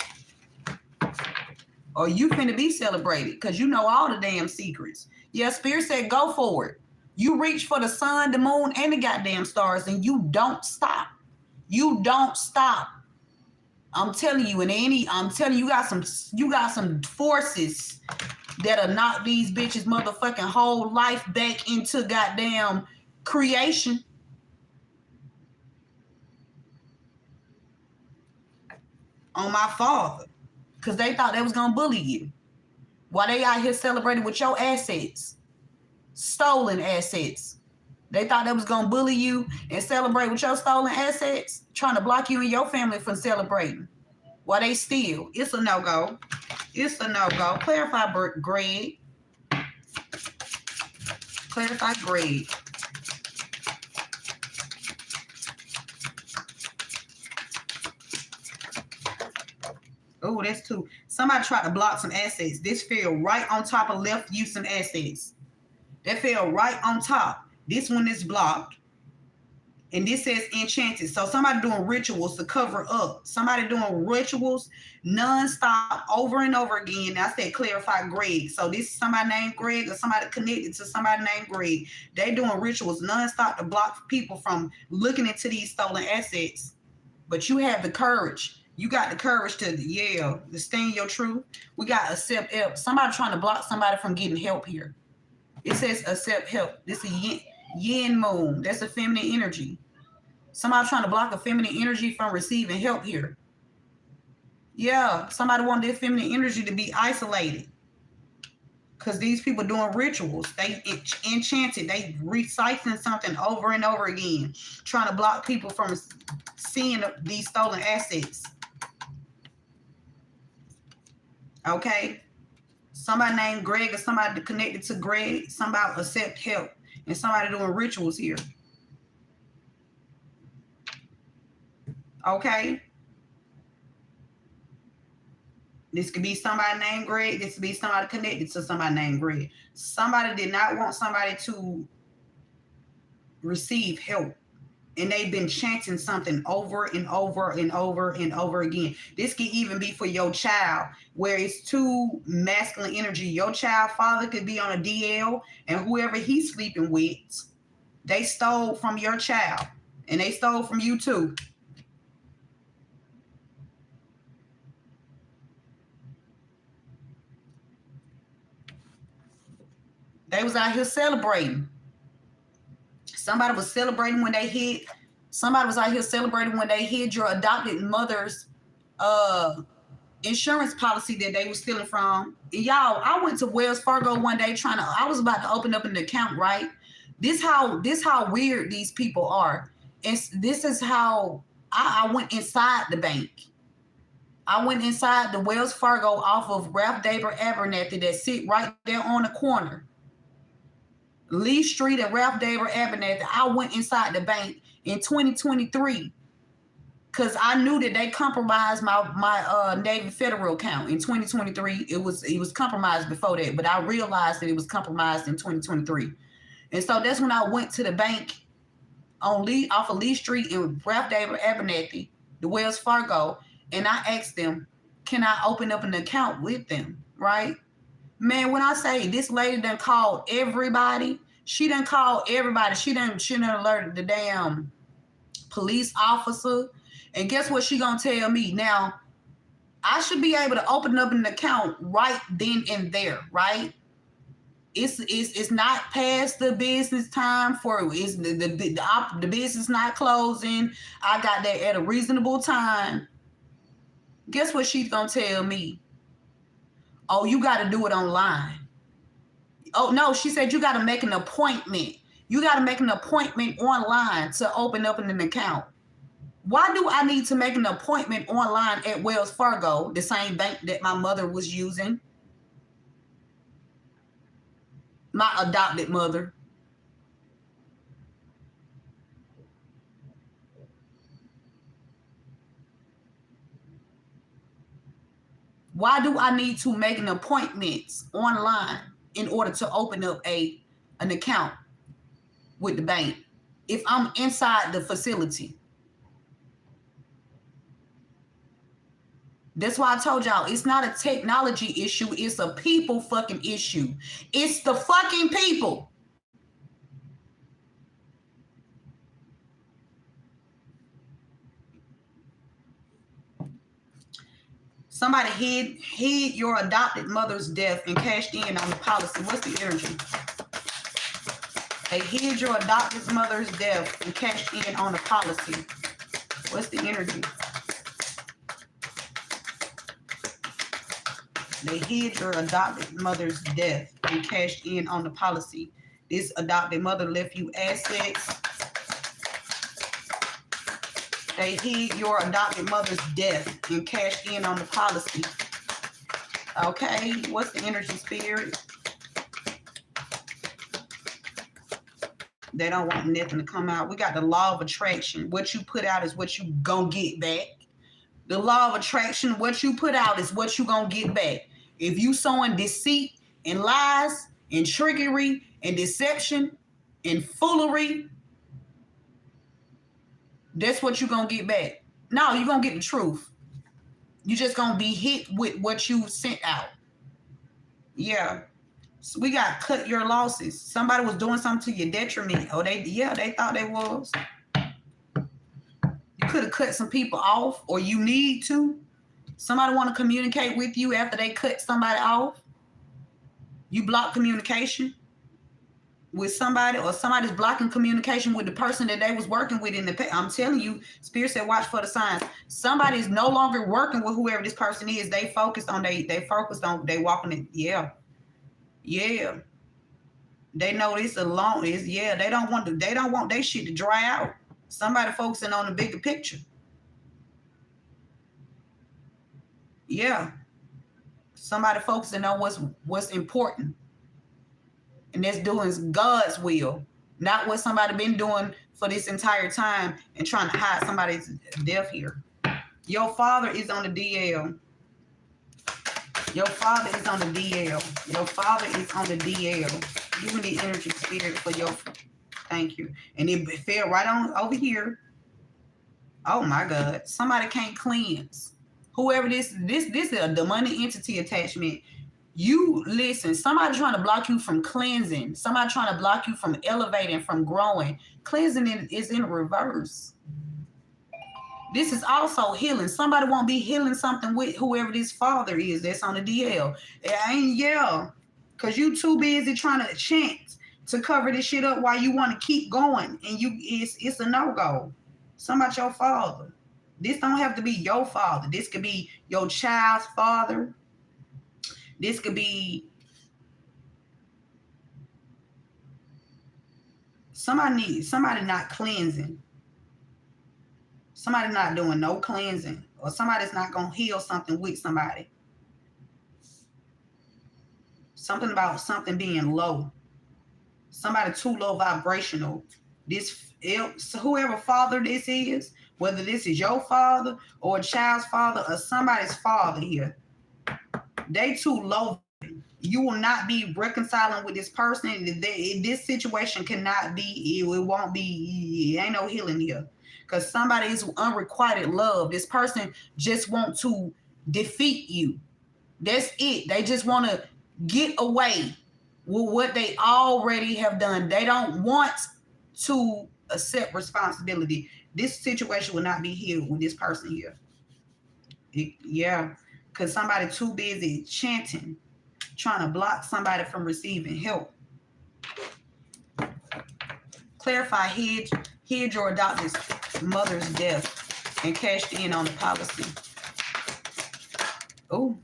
Or you finna be celebrated because you know all the damn secrets. Yeah, Spirit said go for it. You reach for the sun, the moon, and the goddamn stars, and you don't stop. You don't stop. I'm telling you, you got some forces that'll knock these bitches motherfucking whole life back into goddamn creation. On my father. Because they thought they was gonna bully you. While they out here celebrating with your assets. Stolen assets. They thought they was gonna bully you and celebrate with your stolen assets, trying to block you and your family from celebrating. While they steal. It's a no-go. It's a no-go. Clarify, Greg. Clarify, Greg. Oh, that's two. Somebody tried to block some assets. This fell right on top of left you some assets. That fell right on top. This one is blocked. And this says enchanted. So somebody doing rituals to cover up. Somebody doing rituals non-stop over and over again. I said clarify Greg. So this is somebody named Greg or somebody connected to somebody named Greg. They doing rituals non-stop to block people from looking into these stolen assets. But you have the courage. You got the courage to stand your truth. We got accept help. Somebody trying to block somebody from getting help here. It says accept help. This is yin moon. That's a feminine energy. Somebody trying to block a feminine energy from receiving help here. Yeah, somebody want their feminine energy to be isolated. Because these people doing rituals. They enchanted. They recycling something over and over again. Trying to block people from seeing these stolen assets. Okay? Somebody named Greg or somebody connected to Greg. Somebody accept help. And somebody doing rituals here. Okay? This could be somebody named Greg. This could be somebody connected to somebody named Greg. Somebody did not want somebody to receive help. And they've been chanting something over and over and over and over again. This could even be for your child, where it's too masculine energy. Your child father could be on a DL, and whoever he's sleeping with, they stole from your child. And they stole from you too. They was out here celebrating. Somebody was celebrating when they hid. Somebody was out here celebrating when they hid your adopted mother's insurance policy that they were stealing from. Y'all, I went to Wells Fargo one day I was about to open up an account, right? This how weird these people are. And this is how I went inside the bank. I went inside the Wells Fargo off of Ralph Daber Abernathy that sit right there on the corner. Lee Street and Ralph Daber Abernathy. I went inside the bank in 2023 because I knew that they compromised my Navy Federal account in 2023. It was compromised before that, but I realized that it was compromised in 2023. And so that's when I went to the bank off of Lee Street in Ralph David Abernathy, the Wells Fargo, and I asked them, can I open up an account with them, right? Man, when I say this lady done called everybody, she done called everybody. She done alerted the damn police officer. And guess what she gonna tell me? Now, I should be able to open up an account right then and there, right? It's not past the business time for it. It's the business not closing. I got there at a reasonable time. Guess what she's gonna tell me? Oh, you got to do it online. Oh no, she said you got to make an appointment. You got to make an appointment online to open up an account. Why do I need to make an appointment online at Wells Fargo, the same bank that my mother was using? My adopted mother. Why do I need to make an appointment online in order to open up an account with the bank if I'm inside the facility? That's why I told y'all, it's not a technology issue. It's a people fucking issue. It's the fucking people. Somebody hid your adopted mother's death and cashed in on the policy. What's the energy? They hid your adopted mother's death and cashed in on the policy. What's the energy? They hid your adopted mother's death and cashed in on the policy. This adopted mother left you assets. They hid your adopted mother's death and cashed in on the policy. Okay, what's the energy, spirit? They don't want nothing to come out. We got the law of attraction. What you put out is what you gonna get back. The law of attraction, what you put out is what you gonna get back. If you sowing deceit and lies and trickery and deception and foolery, that's what you're going to get back. No, you're going to get the truth. You're just going to be hit with what you sent out. Yeah. So we got cut your losses. Somebody was doing something to your detriment. Oh, they thought they was. You could have cut some people off, or you need to. Somebody want to communicate with you after they cut somebody off. You block communication with somebody, or somebody's blocking communication with the person that they was working with in the past. I'm telling you, Spirit said, watch for the signs. Somebody's no longer working with whoever this person is. They focused on they walking in. Yeah. They know this alone is they don't want their shit to dry out. Somebody focusing on the bigger picture. Yeah. Somebody focusing on what's important. And that's doing God's will, not what somebody been doing for this entire time and trying to hide somebody's death here. Your father is on the DL. Your father is on the DL. Your father is on the DL. Give me the energy, spirit, for your... Thank you. And it fell right on over here. Oh, my God. Somebody can't cleanse. Whoever this is a demonic entity attachment. You listen, somebody trying to block you from cleansing. Somebody trying to block you from elevating, from growing. Cleansing is in reverse. This is also healing. Somebody won't be healing something with whoever this father is that's on the DL. Because you too busy trying to chant to cover this shit up while you want to keep going. And it's a no-go. Somebody your father. This don't have to be your father. This could be your child's father. This could be somebody not cleansing. Somebody not doing no cleansing. Or somebody's not going to heal something with somebody. Something about something being low. Somebody too low vibrational. So whoever father this is, whether this is your father or a child's father or somebody's father here, they too low. You will not be reconciling with this person. This situation cannot be, it won't be, ain't no healing here. Because somebody is unrequited love. This person just want to defeat you. That's it. They just want to get away with what they already have done. They don't want to accept responsibility. This situation will not be healed with this person here. Yeah, because somebody too busy chanting, trying to block somebody from receiving help. Clarify, hid your adopted mother's death and cashed in on the policy. Oh.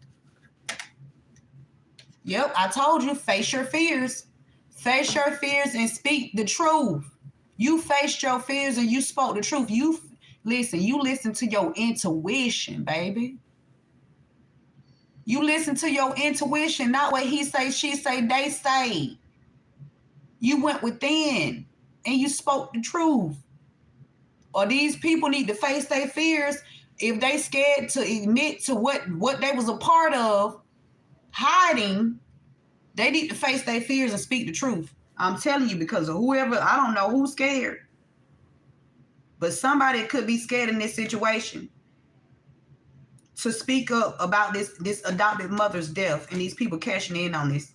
Yep, I told you, face your fears. Face your fears and speak the truth. You faced your fears and you spoke the truth. You listen to your intuition, baby. You listen to your intuition, not what he say, she say, they say. You went within and you spoke the truth. Or these people need to face their fears. If they scared to admit to what they was a part of, hiding, they need to face their fears and speak the truth. I'm telling you, because of whoever, I don't know who's scared, but somebody could be scared in this situation to speak up about this adopted mother's death and these people cashing in on this.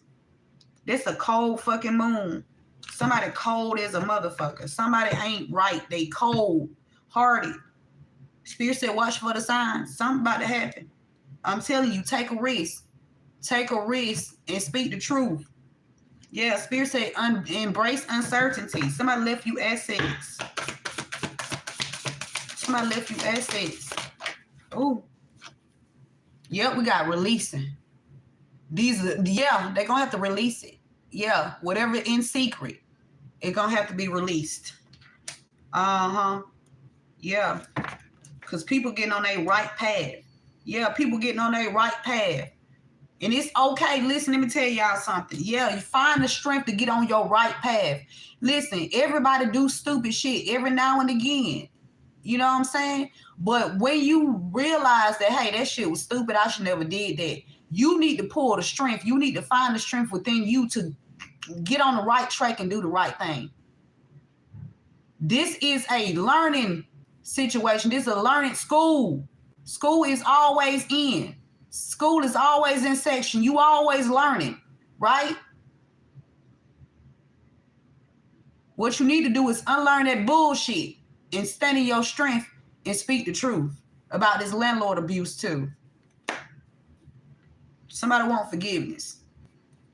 This a cold fucking moon. Somebody cold as a motherfucker. Somebody ain't right. They cold hearted. Spirit said, watch for the signs. Something about to happen. I'm telling you, take a risk. Take a risk and speak the truth. Yeah, Spirit said, embrace uncertainty. Somebody left you assets. Somebody left you assets. Oh. Yep, we got releasing. These are, yeah, they're going to have to release it. Yeah, whatever in secret, it's going to have to be released. Uh-huh. Yeah. Because people getting on their right path. Yeah, people getting on their right path. And it's okay. Listen, let me tell y'all something. Yeah, you find the strength to get on your right path. Listen, everybody do stupid shit every now and again. You know what I'm saying? But when you realize that, hey, that shit was stupid, I should never did that. You need to pull the strength. You need to find the strength within you to get on the right track and do the right thing. This is a learning situation. This is a learning school. School is always in. School is always in section. You always learning, right? What you need to do is unlearn that bullshit and stand in your strength and speak the truth about this landlord abuse too. Somebody want forgiveness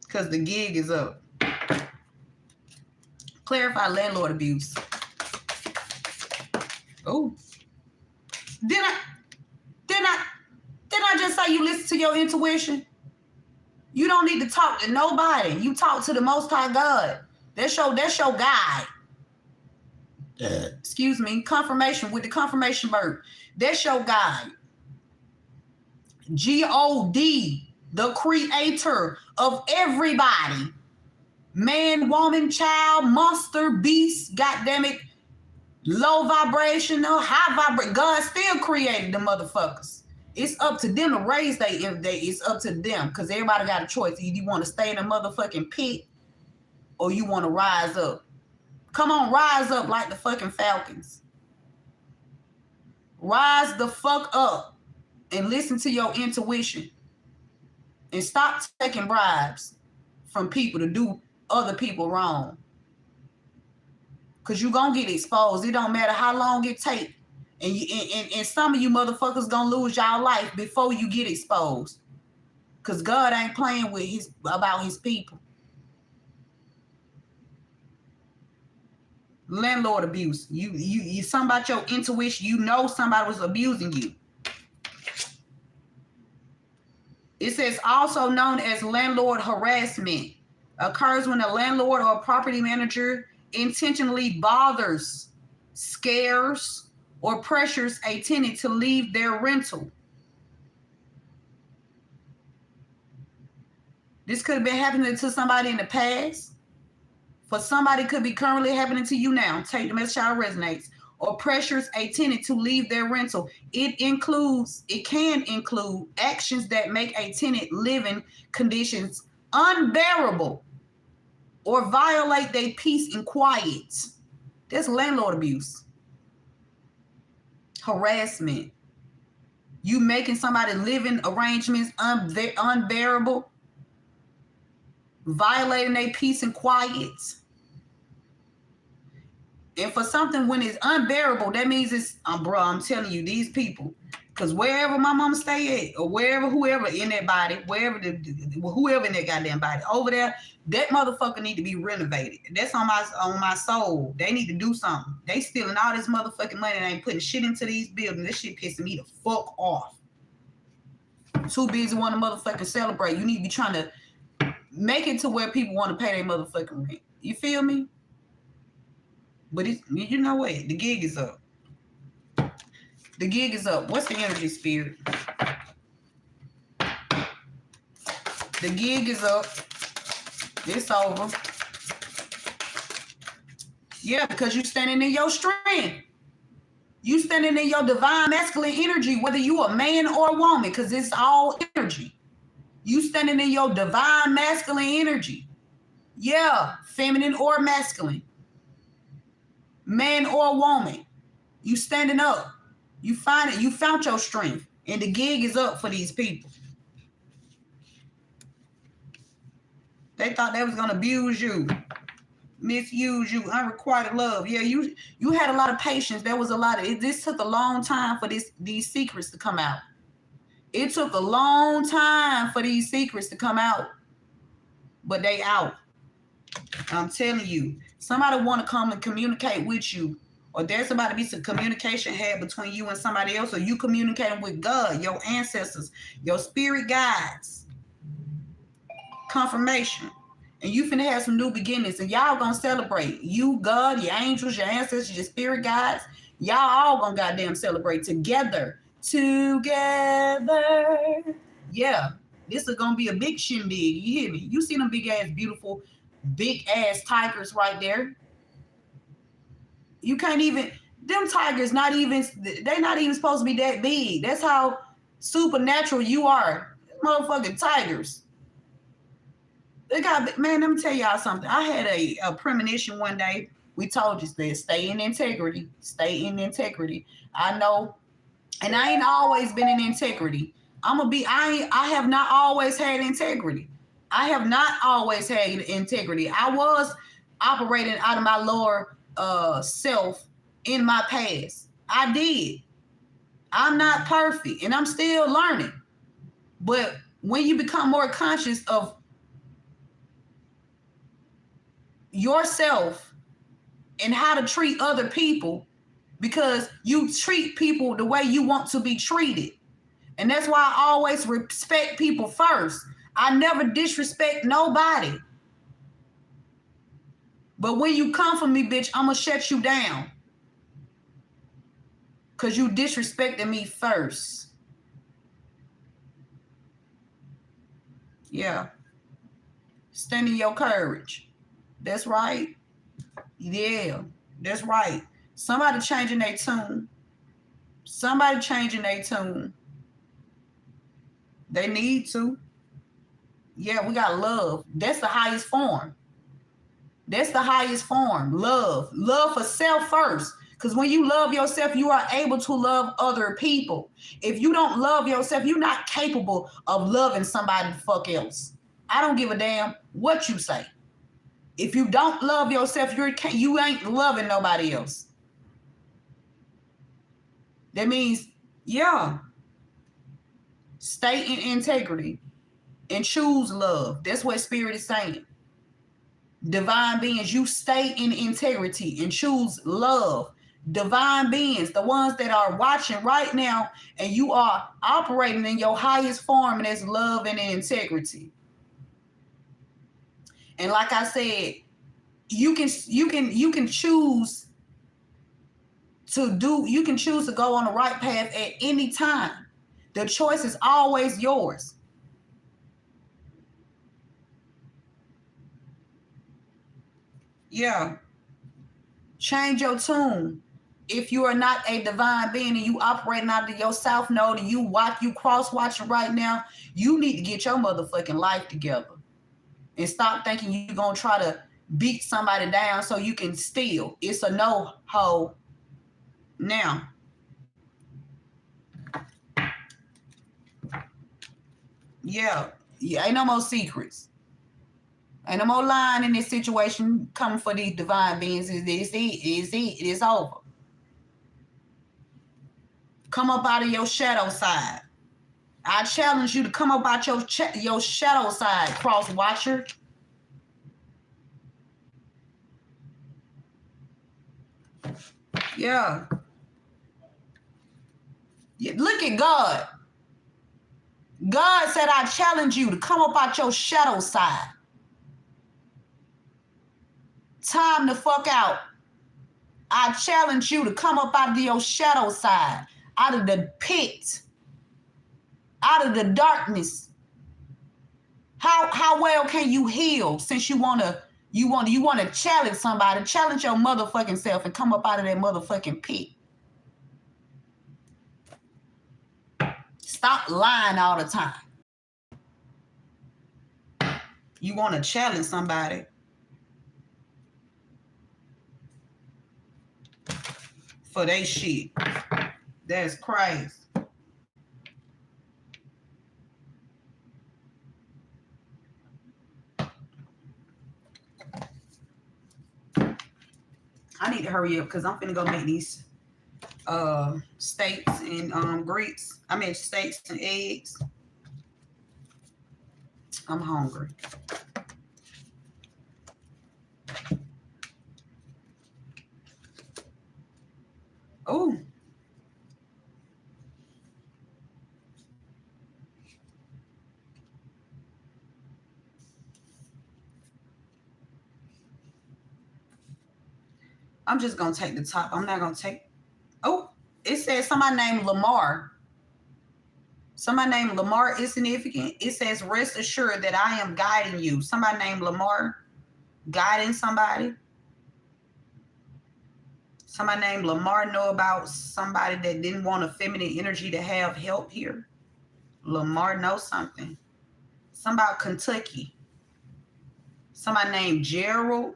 because the gig is up. Clarify landlord abuse. Oh, didn't I just say you listen to your intuition? You don't need to talk to nobody. You talk to the Most High God. That's your guide. Excuse me, confirmation with the confirmation bird. That's your guide. God, the creator of everybody. Man, woman, child, monster, beast, goddammit, low vibrational, high vibration. God still created the motherfuckers. It's up to them to raise it's up to them, because everybody got a choice. Either you want to stay in a motherfucking pit or you want to rise up. Come on, rise up like the fucking Falcons. Rise the fuck up and listen to your intuition. And stop taking bribes from people to do other people wrong. Because you're going to get exposed. It don't matter how long it takes. And some of you motherfuckers going to lose y'all life before you get exposed. Because God ain't playing with about his people. Landlord abuse. You something about your intuition. You know somebody was abusing you. It says also known as landlord harassment. Occurs when a landlord or a property manager intentionally bothers, scares, or pressures a tenant to leave their rental. This could have been happening to somebody in the past. For somebody, it could be currently happening to you now. Take the message how it resonates. Or pressures a tenant to leave their rental. It can include actions that make a tenant living conditions unbearable, or violate their peace and quiet. That's landlord abuse. Harassment. You making somebody living arrangements unbearable, violating their peace and quiet. And for something when it's unbearable, that means it's, bro, I'm telling you, these people, because wherever my mama stay at, or wherever, whoever in that body, whoever in that goddamn body, over there, that motherfucker need to be renovated. That's on my soul. They need to do something. They stealing all this motherfucking money and ain't putting shit into these buildings. This shit pissing me the fuck off. Too busy want to motherfucking celebrate. You need to be trying to make it to where people want to pay their motherfucking rent. You feel me? But you know what? The gig is up. The gig is up. What's the energy, spirit? The gig is up. It's over. Yeah, because you standing in your strength. You standing in your divine masculine energy, whether you a man or a woman, because it's all energy. You standing in your divine masculine energy. Yeah, feminine or masculine. Man or woman. You standing up. You find it. You found your strength. And the gig is up for these people. They thought they was going to abuse you. Misuse you. Unrequited love. Yeah, you had a lot of patience. There was a lot of... This took a long time for these secrets to come out. It took a long time for these secrets to come out. But they out. I'm telling you. Somebody want to come and communicate with you. Or there's about to be some communication had between you and somebody else. Or you communicating with God, your ancestors, your spirit guides. Confirmation. And you finna have some new beginnings. And y'all gonna celebrate. You, God, your angels, your ancestors, your spirit guides. Y'all all gonna goddamn celebrate together. Together. Yeah. This is gonna be a big shindig. You hear me? You see them big ass, beautiful, big ass tigers right there. You can't even, them tigers they're not even supposed to be that big. That's how supernatural you are. Motherfucking tigers. They got, man, let me tell y'all something. I had a premonition one day. We told you that stay in integrity. Stay in integrity. I know, and I ain't always been in integrity. I have not always had integrity. I have not always had integrity. I was operating out of my lower self in my past. I did. I'm not perfect and I'm still learning. But when you become more conscious of yourself and how to treat other people, because you treat people the way you want to be treated. And that's why I always respect people first. I never disrespect nobody. But when you come for me, bitch, I'm going to shut you down. Because you disrespected me first. Yeah. Stand in your courage. That's right. Yeah, that's right. Somebody changing their tune. Somebody changing their tune. They need to. Yeah, we got love. That's the highest form. That's the highest form. Love. Love for self first. Because when you love yourself, you are able to love other people. If you don't love yourself, you're not capable of loving somebody the fuck else. I don't give a damn what you say. If you don't love yourself, you ain't loving nobody else. That means, yeah, stay in integrity and choose love. That's what Spirit is saying. Divine beings, you stay in integrity and choose love. Divine beings, the ones that are watching right now, and you are operating in your highest form, and that's love and integrity. And like I said, you can choose to go on the right path at any time. The choice is always yours. Yeah. Change your tune. If you are not a divine being and you operating out of your South Node and you cross watching right now, you need to get your motherfucking life together. And stop thinking you're going to try to beat somebody down so you can steal. It's a no-ho now. Yeah. Ain't no more secrets. Ain't no more lying in this situation coming for these divine beings. It's over. Come up out of your shadow side. I challenge you to come up out your shadow side, cross watcher. Yeah. Look at God. God said, I challenge you to come up out your shadow side. Time to fuck out. I challenge you to come up out of your shadow side, out of the pit, out of the darkness. How well can you heal since you wanna challenge somebody? Challenge your motherfucking self and come up out of that motherfucking pit. Stop lying all the time. You want to challenge somebody for they shit. That's crazy. I need to hurry up because I'm finna go make these steaks and grits. I mean steaks and eggs. I'm hungry. Oh. I'm just gonna take the top. I'm not gonna take. Oh, it says somebody named Lamar. Somebody named Lamar is significant. It says, rest assured that I am guiding you. Somebody named Lamar guiding somebody. Somebody named Lamar know about somebody that didn't want a feminine energy to have help here. Lamar knows something. Somebody about Kentucky. Somebody named Gerald.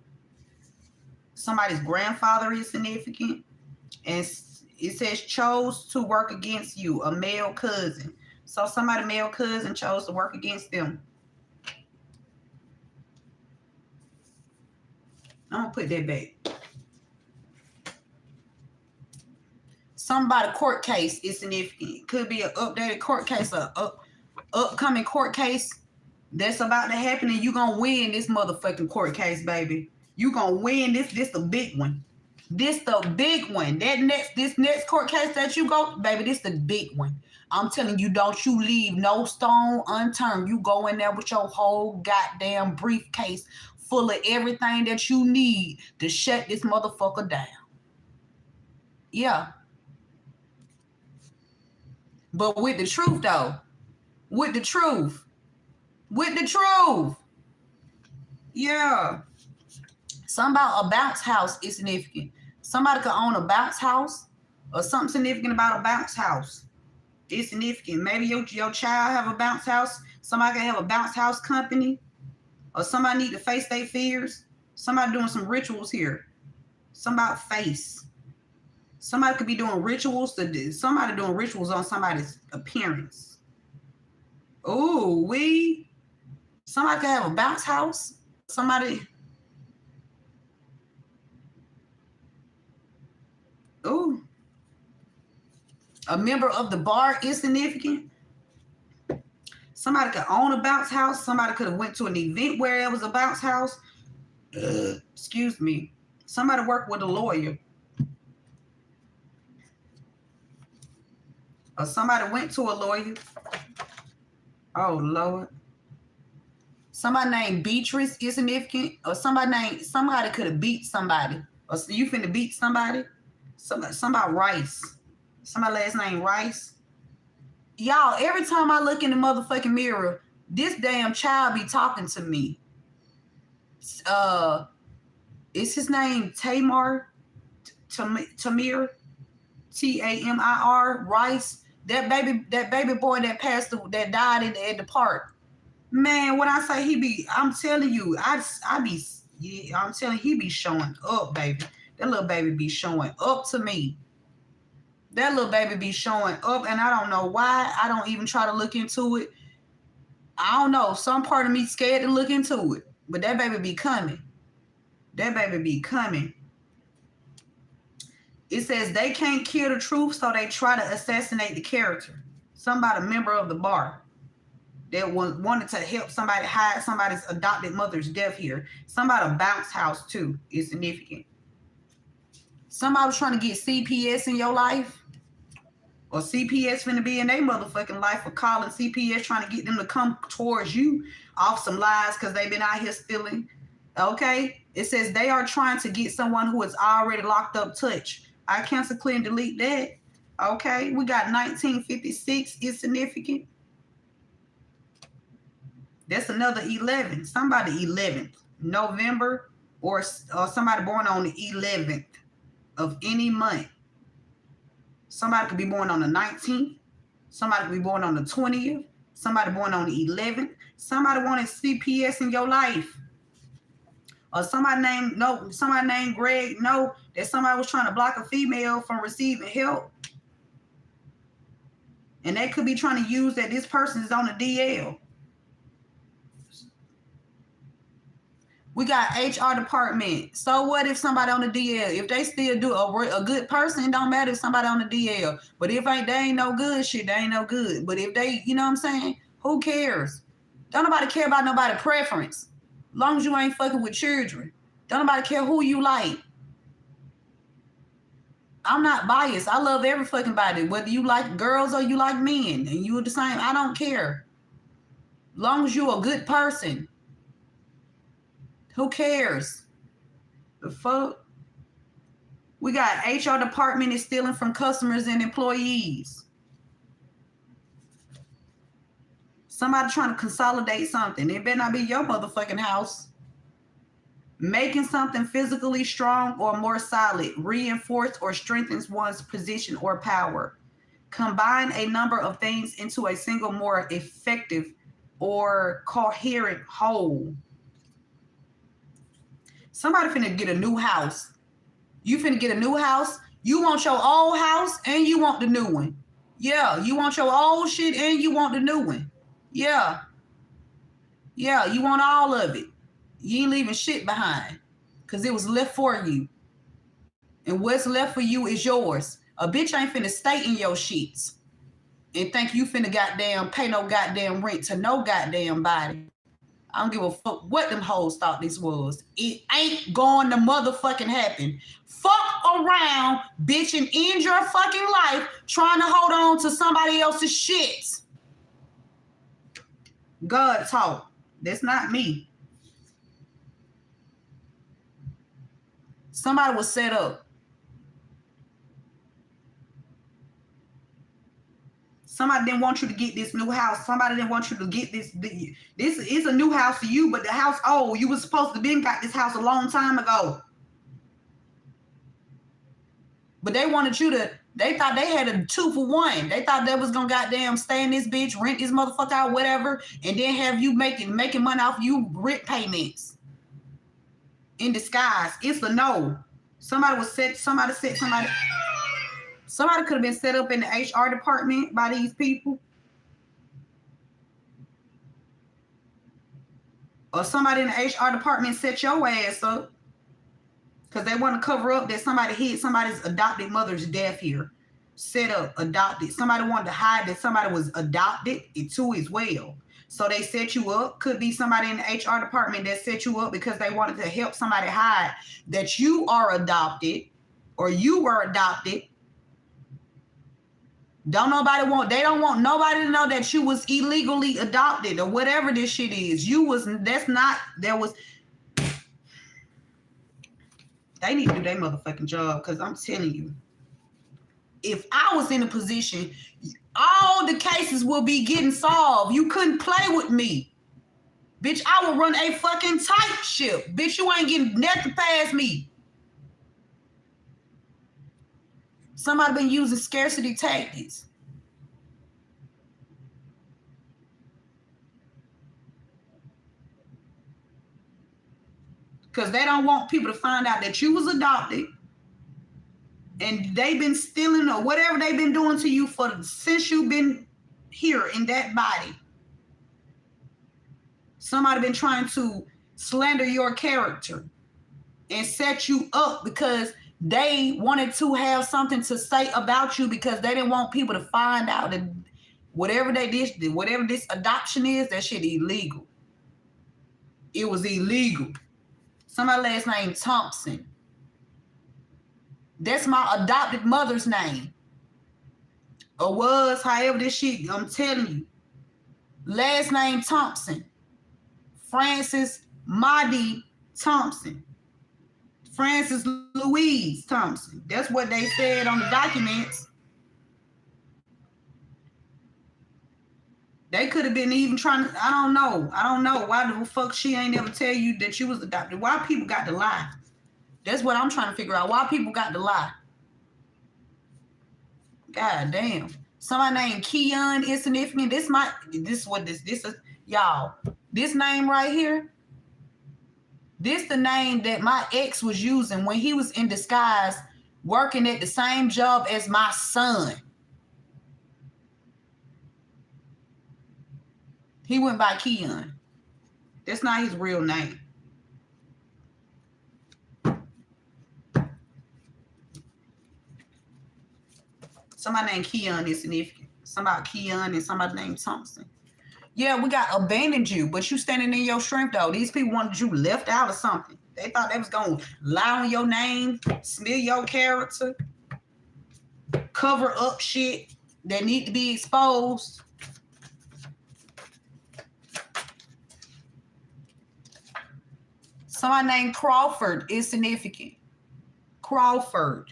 Somebody's grandfather is significant. And it says chose to work against you, a male cousin. So somebody male cousin chose to work against them. I'm going to put that back. Somebody court case is significant. Could be an updated court case, an upcoming court case that's about to happen, and you're going to win this motherfucking court case, baby. You're going to win this. This the big one. This the big one. This next court case that you go, baby, this the big one. I'm telling you, don't you leave no stone unturned. You go in there with your whole goddamn briefcase full of everything that you need to shut this motherfucker down. Yeah. But with the truth, though. With the truth. Yeah. Something about a bounce house is significant. Somebody could own a bounce house or something significant about a bounce house. It's significant. Maybe your child have a bounce house. Somebody can have a bounce house company. Or somebody need to face their fears. Somebody doing some rituals here. Somebody face. Somebody could be doing rituals. Somebody doing rituals on somebody's appearance. Ooh, somebody could have a bounce house. Somebody. Ooh. A member of the bar is significant. Somebody could own a bounce house. Somebody could have went to an event where it was a bounce house. Excuse me. Somebody worked with a lawyer. Or somebody went to a lawyer. Oh, Lord. Somebody named Beatrice is significant. Or somebody could have beat somebody. Or you finna beat somebody. Somebody Rice. Somebody last name Rice. Y'all, every time I look in the motherfucking mirror, this damn child be talking to me. Is his name Tamir? Tamir? Tamir Rice. That baby boy that died at the park. Man, when I say he be, I'm telling you, I be, yeah, I'm telling you, he be showing up, baby. That little baby be showing up to me. That little baby be showing up, and I don't know why. I don't even try to look into it. I don't know. Some part of me scared to look into it, but that baby be coming. That baby be coming. It says they can't kill the truth, so they try to assassinate the character. Somebody, a member of the bar, that wanted to help somebody hide somebody's adopted mother's death here. Somebody bounce house too is significant. Somebody was trying to get CPS in your life, or CPS finna be in their motherfucking life, for calling CPS trying to get them to come towards you off some lies because they've been out here stealing. Okay, it says they are trying to get someone who is already locked up touch. I cancel, clear, and delete that. Okay, we got 1956 is significant. That's another 11. Somebody 11th November, or somebody born on the 11th of any month. Somebody could be born on the 19th. Somebody could be born on the 20th. Somebody born on the 11th. Somebody wanted CPS in your life. Or somebody named Greg know that somebody was trying to block a female from receiving help. And they could be trying to use that this person is on the DL. We got HR department. So what if somebody on the DL? If they still do a good person, it don't matter if somebody on the DL. But if they ain't no good shit, they ain't no good. But if they, you know what I'm saying? Who cares? Don't nobody care about nobody's preference. As long as you ain't fucking with children. Don't nobody care who you like. I'm not biased. I love every fucking body. Whether you like girls or you like men. And you're the same. I don't care. As long as you're a good person. Who cares? The fuck? We got HR department is stealing from customers and employees. Somebody trying to consolidate something. It better not be your motherfucking house. Making something physically strong or more solid, reinforce or strengthens one's position or power. Combine a number of things into a single, more effective or coherent whole. Somebody finna get a new house. You finna get a new house. You want your old house and you want the new one. Yeah, you want your old shit and you want the new one. Yeah. Yeah, you want all of it. You ain't leaving shit behind because it was left for you. And what's left for you is yours. A bitch ain't finna stay in your sheets and think you finna goddamn pay no goddamn rent to no goddamn body. I don't give a fuck what them hoes thought this was. It ain't going to motherfucking happen. Fuck around, bitch, and end your fucking life trying to hold on to somebody else's shit. God talk. That's not me. Somebody was set up. Somebody didn't want you to get this new house. Somebody didn't want you to get this. This is a new house for you, but the house old. You was supposed to been got this house a long time ago. But they wanted you to, they thought they had a 2-for-1. They thought they was gonna goddamn stay in this bitch, rent this motherfucker out, whatever, and then have you making money off you rent payments. In disguise. It's a no. Somebody could have been set up in the HR department by these people. Or somebody in the HR department set your ass up. Because they want to cover up that somebody hid somebody's adopted mother's death here. Set up, adopted. Somebody wanted to hide that somebody was adopted too as well. So they set you up. Could be somebody in the HR department that set you up because they wanted to help somebody hide that you are adopted or you were adopted. They don't want nobody to know that you was illegally adopted or whatever this shit is. They need to do their motherfucking job because I'm telling you, if I was in a position, all the cases will be getting solved. You couldn't play with me. Bitch, I will run a fucking tight ship. Bitch, you ain't getting nothing past me. Somebody been using scarcity tactics. because they don't want people to find out that you was adopted and they've been stealing or whatever they've been doing to you since you've been here in that body. Somebody been trying to slander your character and set you up because they wanted to have something to say about you because they didn't want people to find out that whatever they did, whatever this adoption is, that shit illegal. It was illegal. Somebody last name Thompson. That's my adopted mother's name. Or was, however this shit, I'm telling you. Last name Thompson. Frances Maudie Thompson. Frances Louise Thompson. That's what they said on the documents. They could have been even trying to, I don't know. Why the fuck she ain't ever tell you that you was adopted? Why people got to lie? That's what I'm trying to figure out. Why people got to lie? God damn. Somebody named Keon Insignificant. This is, y'all. This name right here. This the name that my ex was using when he was in disguise working at the same job as my son. He went by Keon. That's not his real name. Somebody named Keon is significant. Somebody Keon and somebody named Thompson. Yeah, we got abandoned you, but you standing in your strength though. These people wanted you left out or something. They thought they was gonna lie on your name, smear your character, cover up shit that need to be exposed. Somebody named Crawford is significant. Crawford.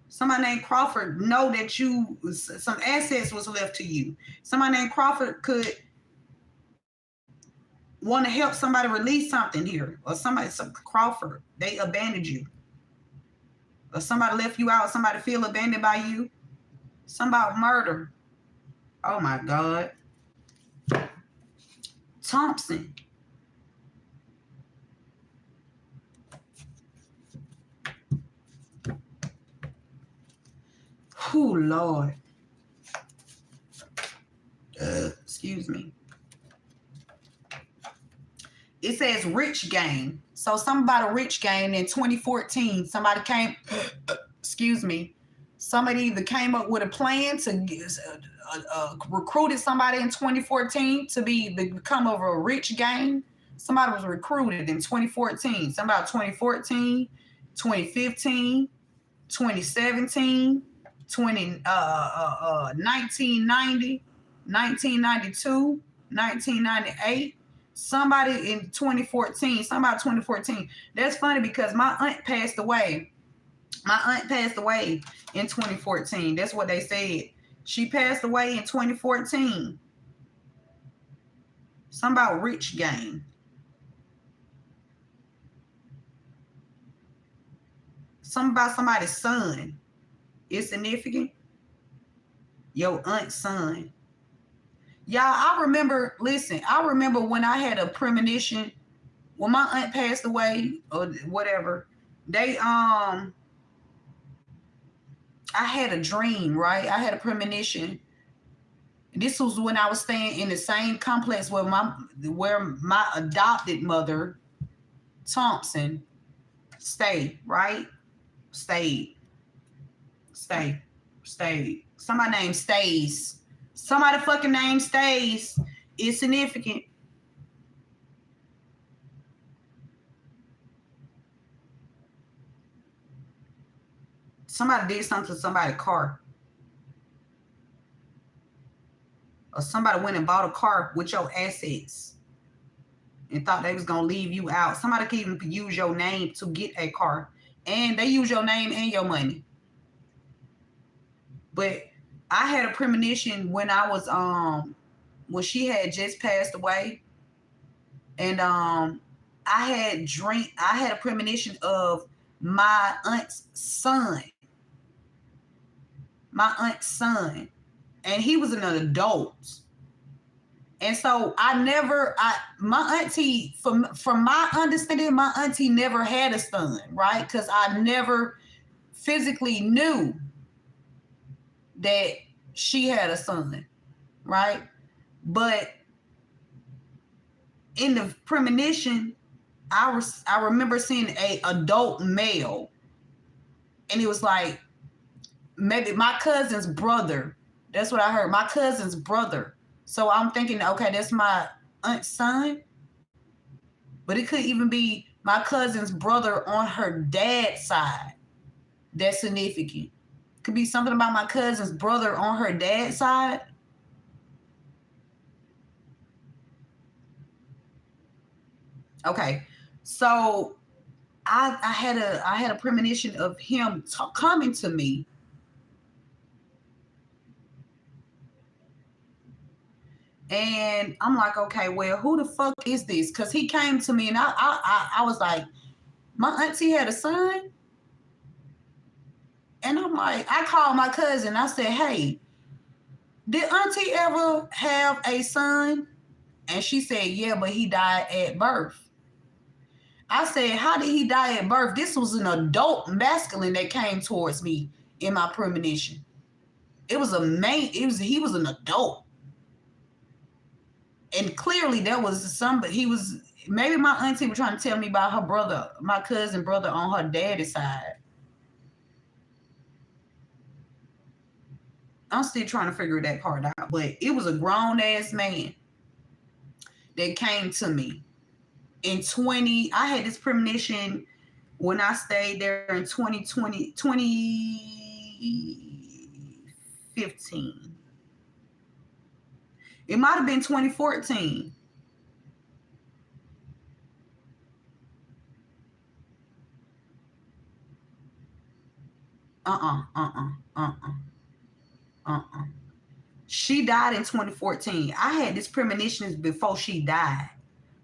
Somebody named Crawford know that some assets was left to you. Somebody named Crawford could want to help somebody release something here. Or Crawford, they abandoned you. Or somebody left you out. Somebody feel abandoned by you. Somebody murder. Oh my God. Thompson. Oh, Lord. Excuse me. It says rich gang. So something about a rich gang in 2014. Somebody either came up with a plan to recruited somebody in 2014 to become of a rich gang. Somebody was recruited in 2014. Somebody 2014, 2015, 2017. 1990, 1992, 1998, somebody in 2014, somebody 2014. That's funny because my aunt passed away. My aunt passed away in 2014. That's what they said. She passed away in 2014. Something about rich gang. Something about somebody's son. It's significant. Your aunt's son. Y'all, I remember when I had a premonition, when my aunt passed away or whatever, I had a dream, right? I had a premonition. This was when I was staying in the same complex where my adopted mother, Thompson, stayed, right? Stayed. Somebody named Stays. Somebody fucking named Stays is significant. Somebody did something to somebody's car. Or somebody went and bought a car with your assets and thought they was going to leave you out. Somebody could even use your name to get a car. And they use your name and your money. But I had a premonition when I was when she had just passed away, and I had a premonition of my aunt's son. My aunt's son, and he was an adult, And so my auntie, from my understanding, my auntie never had a son, right? Because I never physically knew that she had a son, right? But in the premonition, I remember seeing a adult male, and it was like maybe my cousin's brother. That's what I heard. My cousin's brother. So I'm thinking, okay, that's my aunt's son, but it could even be my cousin's brother on her dad's side. That's significant. Could be something about my cousin's brother on her dad's side. Okay, so I had a premonition of him coming to me, and I'm like, okay, well, who the fuck is this? Because he came to me, and I was like, my auntie had a son, and I'm like, I called my cousin. I said, hey, did auntie ever have a son? And she said, yeah, but he died at birth. I said, how did he die at birth? This was an adult masculine that came towards me in my premonition. He was an adult. And clearly there was maybe my auntie was trying to tell me about her brother, my cousin brother on her daddy's side. I'm still trying to figure that part out. But it was a grown ass man that came to me I had this premonition when I stayed there in 2015. It might have been 2014. She died in 2014. I had this premonition before she died.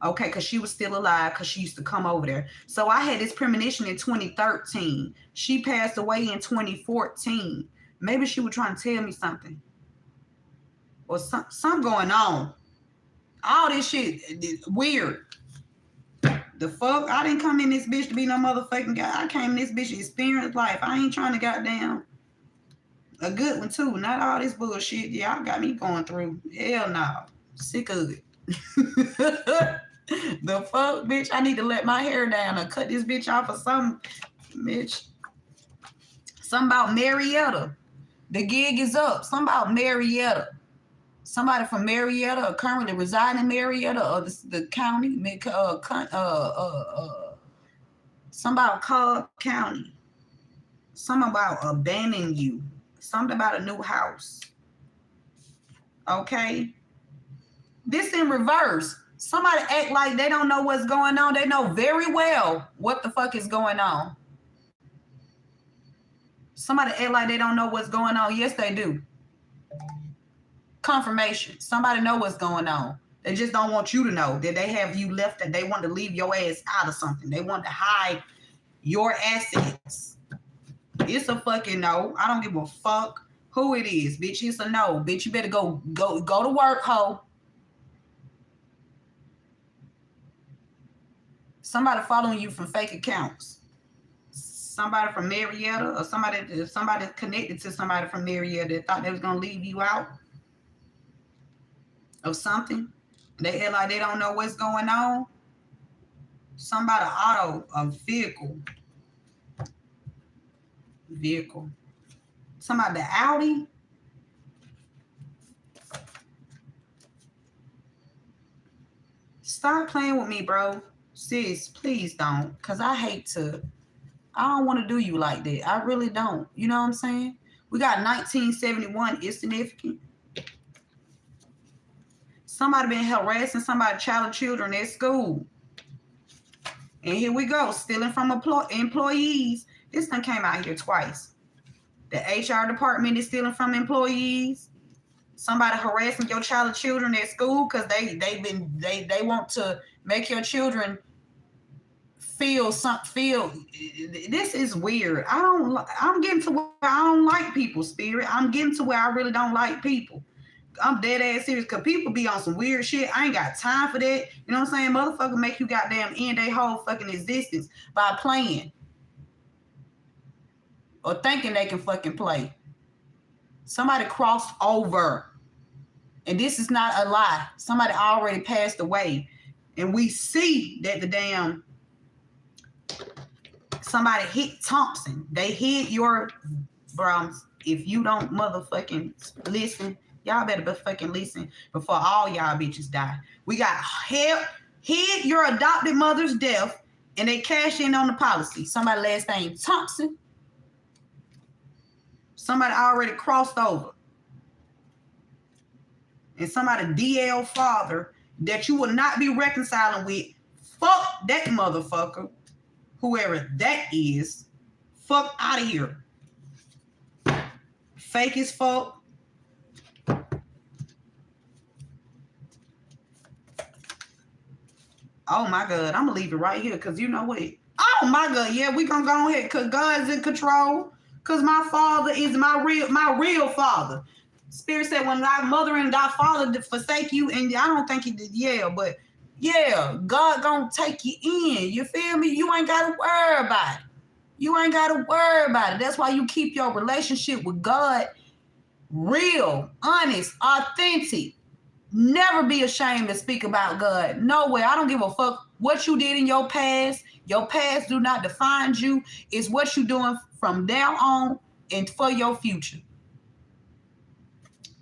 Okay, because she was still alive because she used to come over there. So I had this premonition in 2013. She passed away in 2014. Maybe she was trying to tell me something. Or something going on. All this shit, weird. The fuck? I didn't come in this bitch to be no motherfucking guy. I came in this bitch to experience life. I ain't trying to goddamn a good one too. Not all this bullshit y'all got me going through. Hell no. Sick of it. The fuck, bitch? I need to let my hair down or cut this bitch off or something, bitch. Something about Marietta. The gig is up. Something about Marietta. Somebody from Marietta or currently residing in Marietta or the county. Something about Cobb County. Something about abandoning you. Something about a new house. Okay? This in reverse. Somebody act like they don't know what's going on. They know very well what the fuck is going on. Somebody act like they don't know what's going on. Yes, they do. Confirmation. Somebody know what's going on. They just don't want you to know that they have you left and they want to leave your ass out of something. They want to hide your assets. It's a fucking no. I don't give a fuck who it is, bitch. It's a no. Bitch, you better go to work, hoe. Somebody following you from fake accounts. Somebody from Marietta or somebody connected to somebody from Marietta that thought they was going to leave you out of something. They act like they don't know what's going on. Somebody a vehicle. Somebody the Audi. Stop playing with me, bro. Sis, please don't. Because I don't want to do you like that. I really don't. You know what I'm saying? We got 1971. It's significant. Somebody been harassing somebody's children at school. And here we go. Stealing from employees. This thing came out here twice. The HR department is stealing from employees. Somebody harassing your children at school because they want to make your children feel. This is weird. I'm getting to where I don't like people, spirit. I'm getting to where I really don't like people. I'm dead ass serious because people be on some weird shit. I ain't got time for that. You know what I'm saying? Motherfucker make you goddamn end their whole fucking existence by playing or thinking they can fucking play. Somebody crossed over. And this is not a lie. Somebody already passed away. And we see that the damn somebody hit Thompson. They hit your if you don't motherfucking listen, y'all better fucking listen before all y'all bitches die. We got hid your adopted mother's death and they cash in on the policy. Somebody last name Thompson. Somebody already crossed over. And somebody DL father that you will not be reconciling with. Fuck that motherfucker. Whoever that is. Fuck out of here. Fake as fuck. Oh my God. I'm gonna leave it right here because you know what? Oh my God. Yeah, we gonna go ahead because God's in control. Because my father is my real father. Spirit said, when thy mother and thy father forsake you, and I don't think he did, but yeah, God gonna take you in. You feel me? You ain't gotta worry about it. You ain't gotta worry about it. That's why you keep your relationship with God real, honest, authentic. Never be ashamed to speak about God. No way. I don't give a fuck what you did in your past. Your past do not define you. It's what you doing from now on and for your future.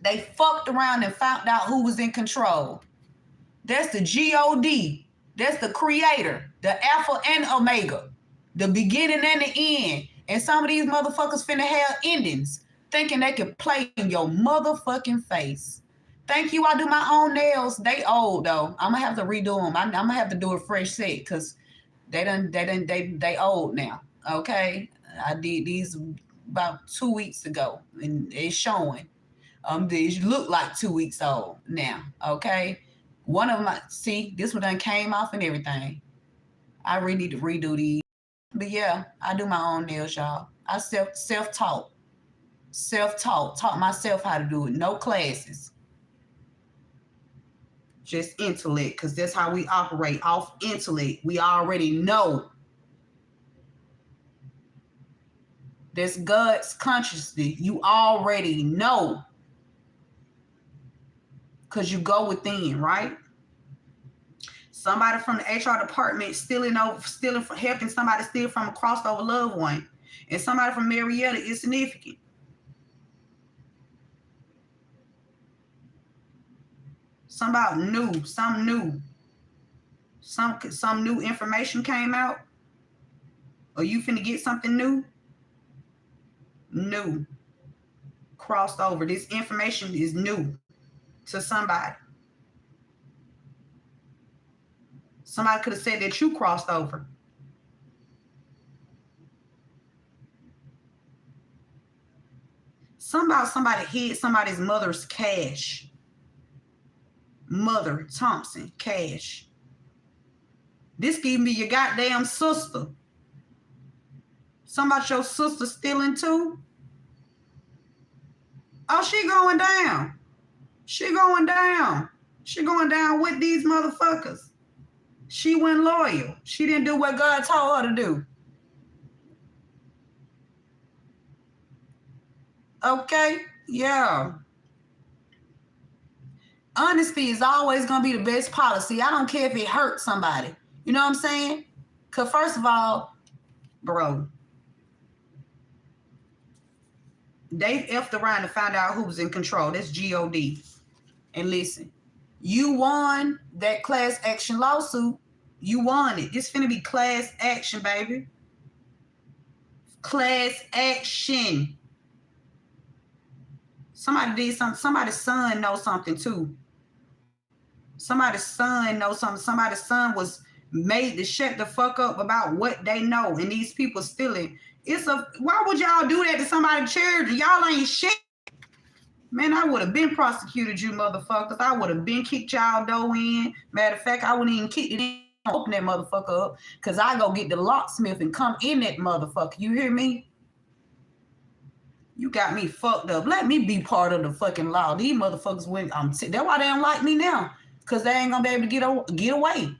They fucked around and found out who was in control. That's the G-O-D. That's the creator, the Alpha and Omega, the beginning and the end. And some of these motherfuckers finna have endings, thinking they can play in your motherfucking face. Thank you. I do my own nails. They old though. I'm gonna have to redo them. I'm gonna have to do a fresh set because they old now. Okay, I did these about 2 weeks ago, and it's showing. These look like 2 weeks old now. Okay, one of them. See, this one done came off and everything. I really need to redo these. But yeah, I do my own nails, y'all. I self-taught, taught myself how to do it. No classes. Just intellect, because that's how we operate, off intellect. We already know. That's God's consciousness. You already know. Because you go within, right? Somebody from the HR department helping somebody steal from a crossed over loved one. And somebody from Marietta is significant. Somebody new, some new information came out. Or you finna get something new? New. Crossed over. This information is new to somebody. Somebody could have said that you crossed over. Somebody hid somebody's mother's cash. Mother Thompson cash. This could be your goddamn sister. Somebody your sister stealing too? Oh, she going down. She going down. She going down with these motherfuckers. She went loyal. She didn't do what God told her to do. Okay? Yeah. Honesty is always going to be the best policy. I don't care if it hurts somebody. You know what I'm saying? Because first of all, bro, they effed around and found out who was in control. That's G-O-D. And listen, you won that class action lawsuit. You won it. This finna be class action, baby. Class action. Somebody did something. Somebody's son knows something too. Somebody's son knows something. Somebody's son was made to shut the fuck up about what they know. And these people stealing. Why would y'all do that to somebody's charity? Y'all ain't shit. Man, I would have been prosecuted, you motherfuckers. I would have been kicked y'all dough in. Matter of fact, I wouldn't even kick it in. Open that motherfucker up. Because I go get the locksmith and come in that motherfucker. You hear me? You got me fucked up. Let me be part of the fucking law. These motherfuckers went. That's why they don't like me now, cause they ain't gonna be able to get away.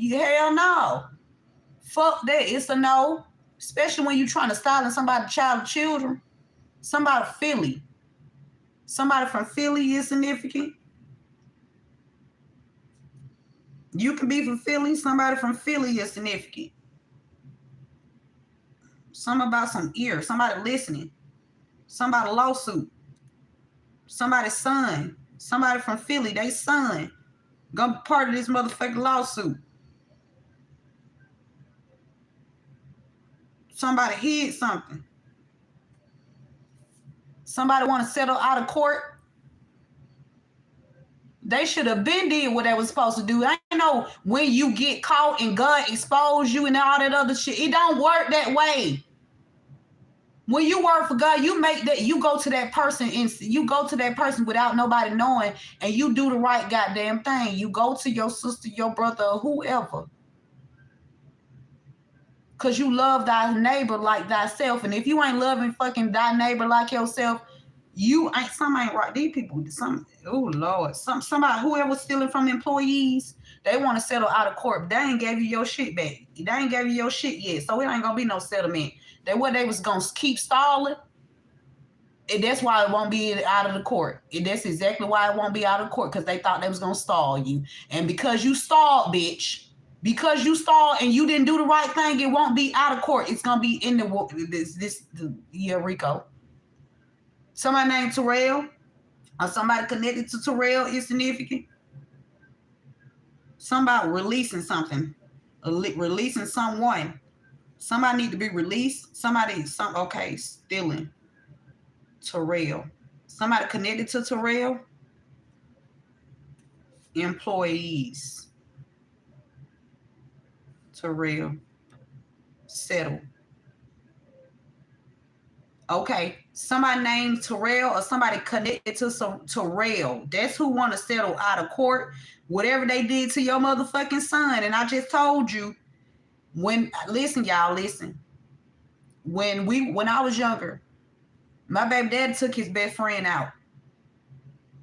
Hell no. Fuck that. It's a no. Especially when you trying to silence somebody's child or children. Somebody Philly. Somebody from Philly is significant. You can be from Philly. Somebody from Philly is significant. Something about some ear. Somebody listening. Somebody lawsuit. Somebody's son. Somebody from Philly, they son. Gonna be part of this motherfucking lawsuit. Somebody hid something. Somebody want to settle out of court. They should have been did what they was supposed to do. I know when you get caught and God expose you and all that other shit, it don't work that way. When you work for God, you make that, you go to that person and you go to that person without nobody knowing, and you do the right goddamn thing. You go to your sister, your brother, or whoever. Because you love thy neighbor like thyself. And if you ain't loving fucking thy neighbor like yourself, you ain't, some ain't right. These people, oh Lord, somebody, whoever's stealing from employees, they want to settle out of court. But they ain't gave you your shit back. They ain't gave you your shit yet. So it ain't going to be no settlement. That what they was going to keep stalling. And that's why it won't be out of the court. And that's exactly why it won't be out of court, because they thought they was going to stall you. And because you stalled, bitch, because you stalled and you didn't do the right thing, it won't be out of court. It's going to be in Rico. Somebody named Terrell or somebody connected to Terrell is significant. Somebody releasing something, releasing someone. Somebody need to be released. Okay, stealing. Terrell. Somebody connected to Terrell. Employees. Terrell. Settle. Okay, somebody named Terrell or somebody connected to some Terrell. That's who want to settle out of court. Whatever they did to your motherfucking son. And I just told you, listen, y'all, listen. When I was younger, my baby daddy took his best friend out.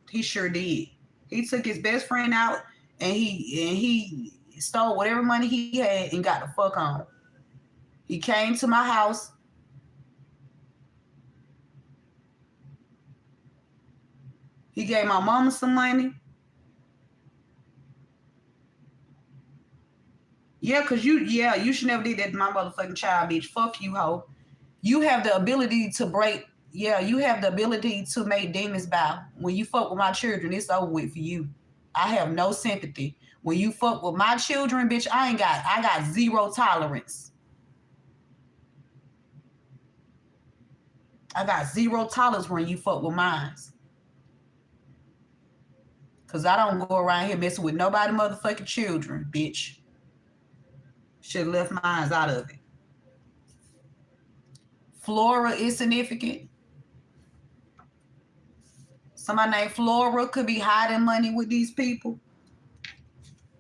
He sure did. He took his best friend out and he stole whatever money he had and got the fuck on. He came to my house. He gave my mama some money. Yeah, because you should never did that to my motherfucking child, bitch. Fuck you, hoe. You have the ability to you have the ability to make demons bow. When you fuck with my children, it's over with for you. I have no sympathy. When you fuck with my children, bitch, I got zero tolerance. I got zero tolerance when you fuck with mine. Because I don't go around here messing with nobody motherfucking children, bitch. Should have left mine out of it. Flora is significant. Somebody named Flora could be hiding money with these people.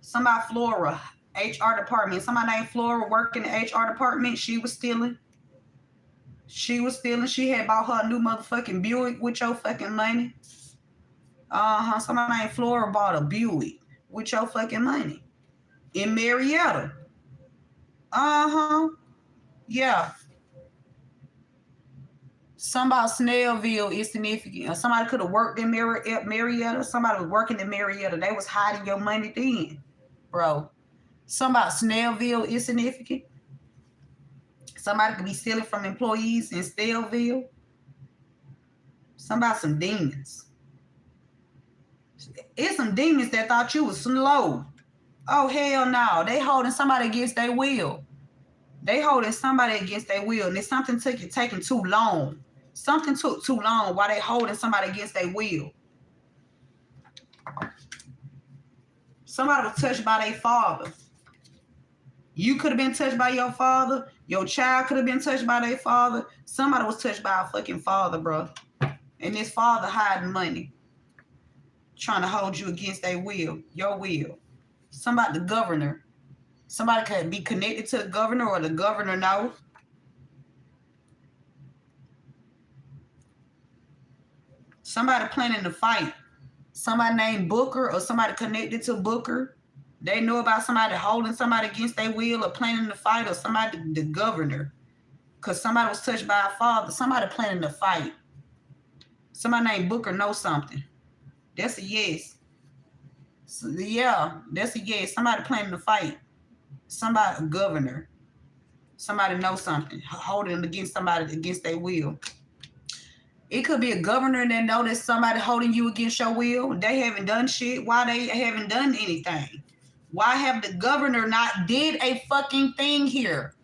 Somebody Flora, HR department. Somebody named Flora working in the HR department. She was stealing. She had bought her a new motherfucking Buick with your fucking money. Somebody named Flora bought a Buick with your fucking money. In Marietta. Yeah. Somebody Snellville is significant. Somebody could have worked in Marietta. Somebody was working in Marietta. They was hiding your money then, bro. Somebody Snellville is significant. Somebody could be stealing from employees in Snellville. Somebody some demons. It's some demons that thought you was slow. Oh, hell no. They holding somebody against their will. And it's something taking too long. Something took too long while they holding somebody against their will. Somebody was touched by their father. You could have been touched by your father. Your child could have been touched by their father. Somebody was touched by a fucking father, bro. And this father hiding money. Trying to hold you against their will. Your will. Somebody, the governor. Somebody could be connected to the governor or the governor knows. Somebody planning to fight. Somebody named Booker or somebody connected to Booker. They know about somebody holding somebody against their will or planning to fight, or somebody, the governor, because somebody was touched by a father. Somebody planning to fight. Somebody named Booker knows something. That's a yes. So, yeah, that's a yes. Somebody planning to fight. Somebody, a governor. Somebody knows something. Holding against somebody against their will. It could be a governor that know that somebody holding you against your will. They haven't done shit. Why they haven't done anything? Why have the governor not did a fucking thing here?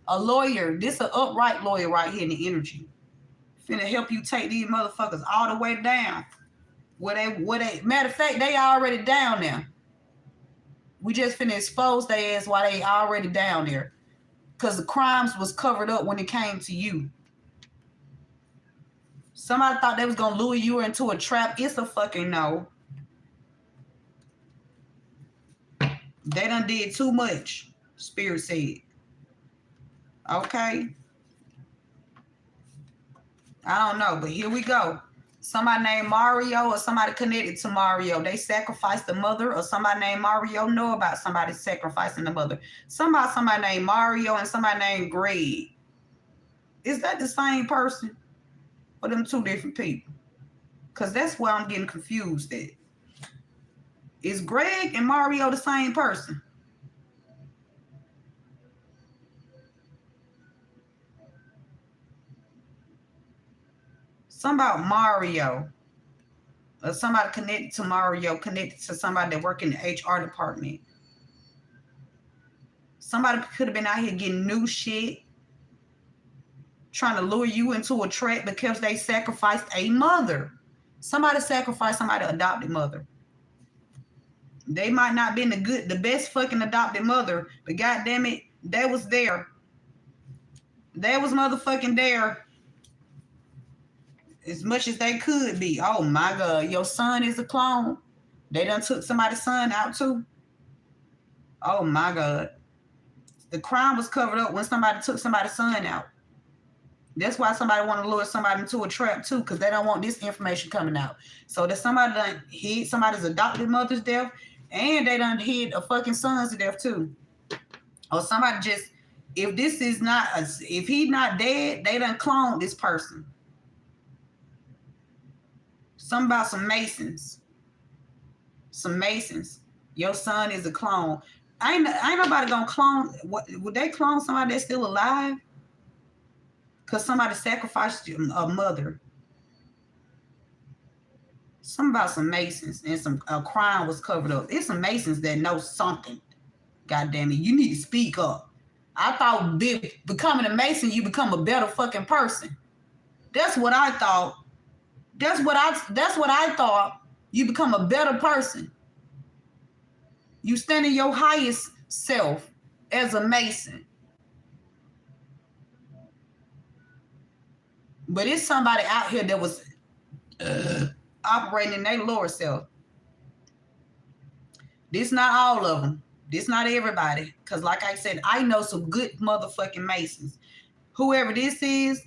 A lawyer. This an upright lawyer right here in the energy. Finna help you take these motherfuckers all the way down. Where they matter of fact, they already down there. We just finna expose their ass while they already down there. Because the crimes was covered up when it came to you. Somebody thought they was going to lure you into a trap. It's a fucking no. They done did too much, Spirit said. Okay. I don't know, but here we go. Somebody named Mario or somebody connected to Mario. They sacrificed the mother, or somebody named Mario know about somebody sacrificing the mother. Somebody named Mario and somebody named Greg. Is that the same person? Or them two different people? Because that's where I'm getting confused at. Is Greg and Mario the same person? Something about Mario. Or somebody connected to Mario, connected to somebody that work in the HR department. Somebody could have been out here getting new shit. Trying to lure you into a trap because they sacrificed a mother. Somebody sacrificed somebody's adopted mother. They might not been the best fucking adopted mother, but goddamn it, they was there. They was motherfucking there as much as they could be. Oh my God, your son is a clone. They done took somebody's son out too. Oh my God. The crime was covered up when somebody took somebody's son out. That's why somebody want to lure somebody into a trap too, because they don't want this information coming out. So that somebody done hid somebody's adopted mother's death, and they done hid a fucking son's death too. Or somebody just, if this is not, if he's not dead, they done cloned this person. Something about some Masons. Some Masons. Your son is a clone. Ain't nobody gonna clone. What, would they clone somebody that's still alive? Because somebody sacrificed a mother. Something about some Masons and a crime was covered up. It's some Masons that know something. God damn it. You need to speak up. I thought becoming a Mason, you become a better fucking person. That's what I thought. That's what I thought. You become a better person. You stand in your highest self as a Mason. But it's somebody out here that was operating in their lower self. This not all of them. This not everybody. Because like I said, I know some good motherfucking Masons. Whoever this is,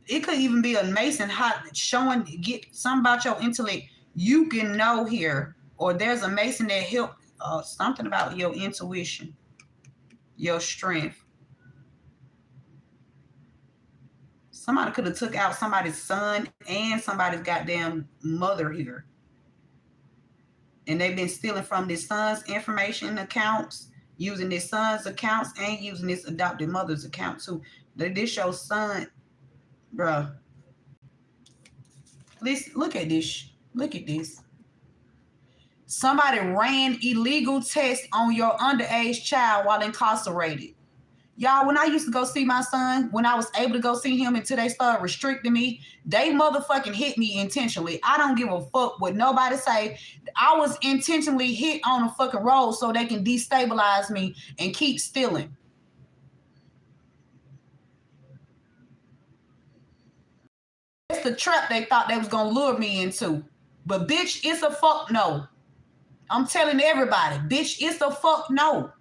it could even be a Mason showing, get something about your intellect. You can know here. Or there's a Mason that helped something about your intuition. Your strength. Somebody could have took out somebody's son and somebody's goddamn mother here. And they've been stealing from this son's information accounts, using this son's accounts, and using this adopted mother's account too. This your son, bro. Look at this. Look at this. Somebody ran illegal tests on your underage child while incarcerated. Y'all, when I used to go see my son, when I was able to go see him until they started restricting me, they motherfucking hit me intentionally. I don't give a fuck what nobody say. I was intentionally hit on a fucking road so they can destabilize me and keep stealing. It's the trap they thought they was going to lure me into. But bitch, it's a fuck no. I'm telling everybody, bitch, it's a fuck no.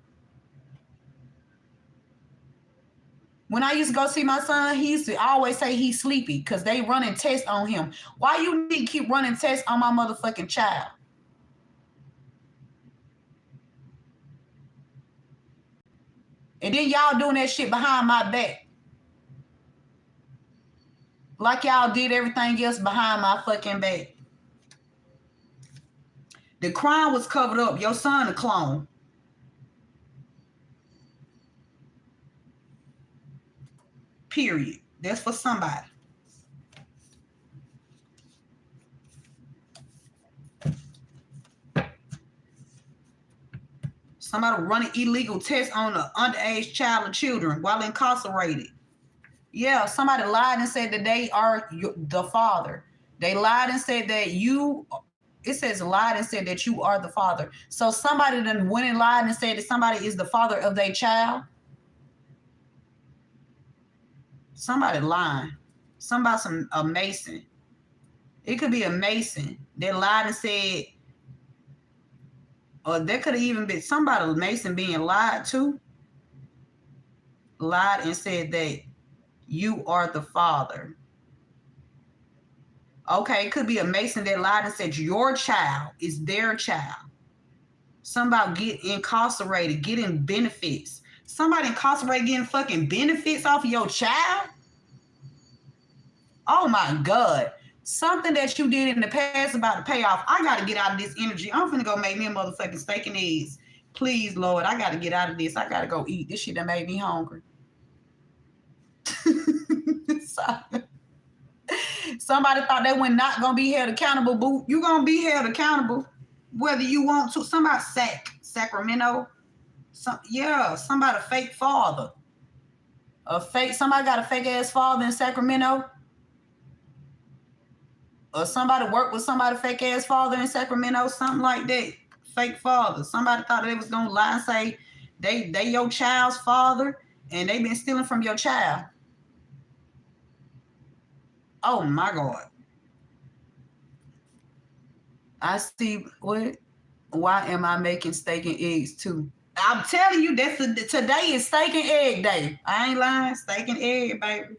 When I used to go see my son, he used to always say he's sleepy because they running tests on him. Why you need to keep running tests on my motherfucking child? And then y'all doing that shit behind my back. Like y'all did everything else behind my fucking back. The crime was covered up. Your son a clone. Period. That's for somebody. Somebody running illegal tests on an underage child or children while incarcerated. Yeah, somebody lied and said that they are the father. They lied and said that it says lied and said that you are the father. So somebody then went and lied and said that somebody is the father of their child. Somebody lying. A Mason. It could be a Mason. They lied and said, or there could have even been somebody Mason being lied to. Lied and said that you are the father. Okay, it could be a Mason that lied and said your child is their child. Somebody get incarcerated, getting benefits. Somebody incarcerated getting fucking benefits off of your child? Oh my God. Something that you did in the past about to pay off. I got to get out of this energy. I'm finna go make me a motherfucking steak and eggs. Please, Lord, I got to get out of this. I got to go eat. This shit that made me hungry. Somebody thought they were not going to be held accountable, boo. You're going to be held accountable whether you want to. Somebody Sacramento. Somebody fake father. Somebody got a fake ass father in Sacramento. Or somebody worked with somebody fake ass father in Sacramento, something like that. Fake father. Somebody thought they was gonna lie and say they your child's father and they been stealing from your child. Oh my God. I see what? Why am I making steak and eggs too? I'm telling you, today is steak and egg day. I ain't lying, steak and egg, baby.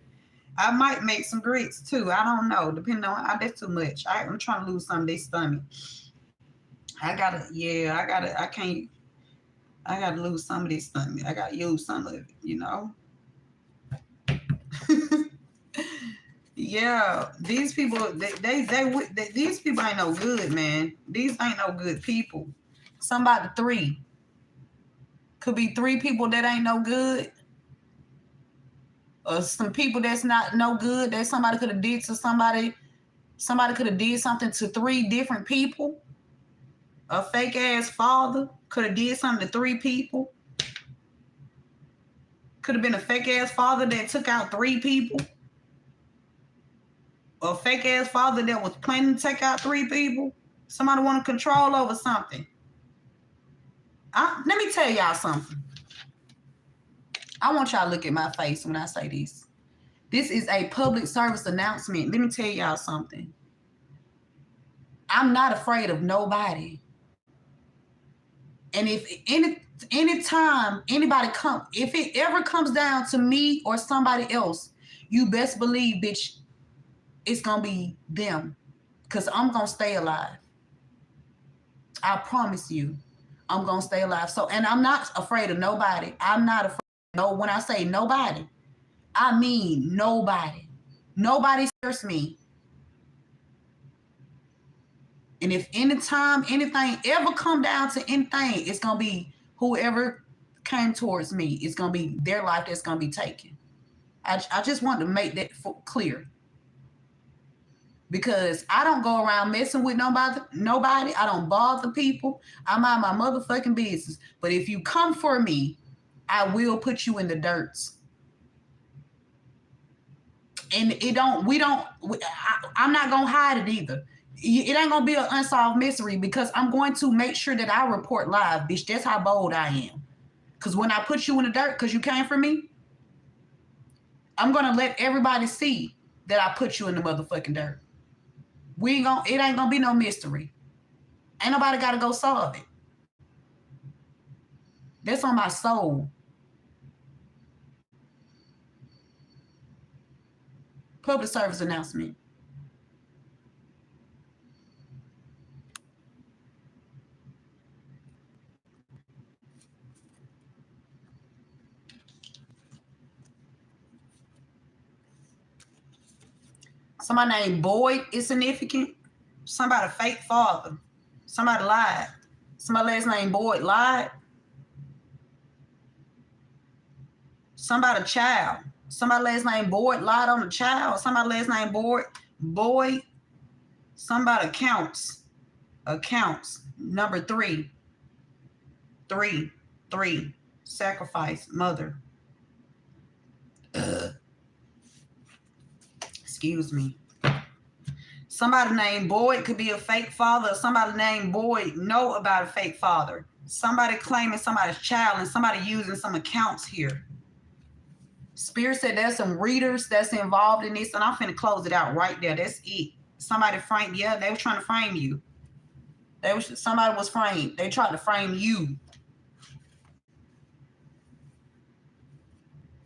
I might make some grits too. I don't know. Depending on that's too much. I'm trying to lose some of this stomach. I gotta lose some of this stomach. I gotta use some of it, you know. Yeah, these people, these people ain't no good, man. These ain't no good people. Somebody 3. Could be 3 people that ain't no good. Or some people that's not no good that somebody could have did to somebody. Somebody could have did something to 3 different people. A fake ass father could have did something to 3 people. Could have been a fake ass father that took out 3 people. A fake ass father that was planning to take out 3 people. Somebody want to control over something. Let me tell y'all something. I want y'all to look at my face when I say this. This is a public service announcement. Let me tell y'all something. I'm not afraid of nobody. And if anytime anybody if it ever comes down to me or somebody else, you best believe, bitch, it's going to be them. Because I'm going to stay alive. I promise you, I'm going to stay alive. So, and I'm not afraid of nobody. I'm not afraid. No, when I say nobody, I mean nobody. Nobody scares me. And if anytime anything ever come down to anything, it's going to be whoever came towards me. It's going to be their life that's going to be taken. I just want to make that clear. Because I don't go around messing with nobody. I don't bother people. I mind my motherfucking business. But if you come for me, I will put you in the dirt. And I'm not going to hide it either. It ain't going to be an unsolved mystery because I'm going to make sure that I report live, bitch. That's how bold I am. Because when I put you in the dirt because you came for me, I'm going to let everybody see that I put you in the motherfucking dirt. It ain't going to be no mystery. Ain't nobody got to go solve it. That's on my soul. Public service announcement. Somebody named Boyd is significant. Somebody fake father. Somebody lied. Somebody last name Boyd lied. Somebody child. Somebody last name Boyd lied on the child. Somebody last name Boyd. Somebody accounts. Number 3. 3. Sacrifice. Mother. Excuse me. Somebody named Boyd could be a fake father. Somebody named Boyd know about a fake father. Somebody claiming somebody's child and somebody using some accounts here. Spirit said there's some readers that's involved in this, and I'm finna close it out right there. That's it. Somebody framed. Yeah, they were trying to frame you. Somebody was framed. They tried to frame you.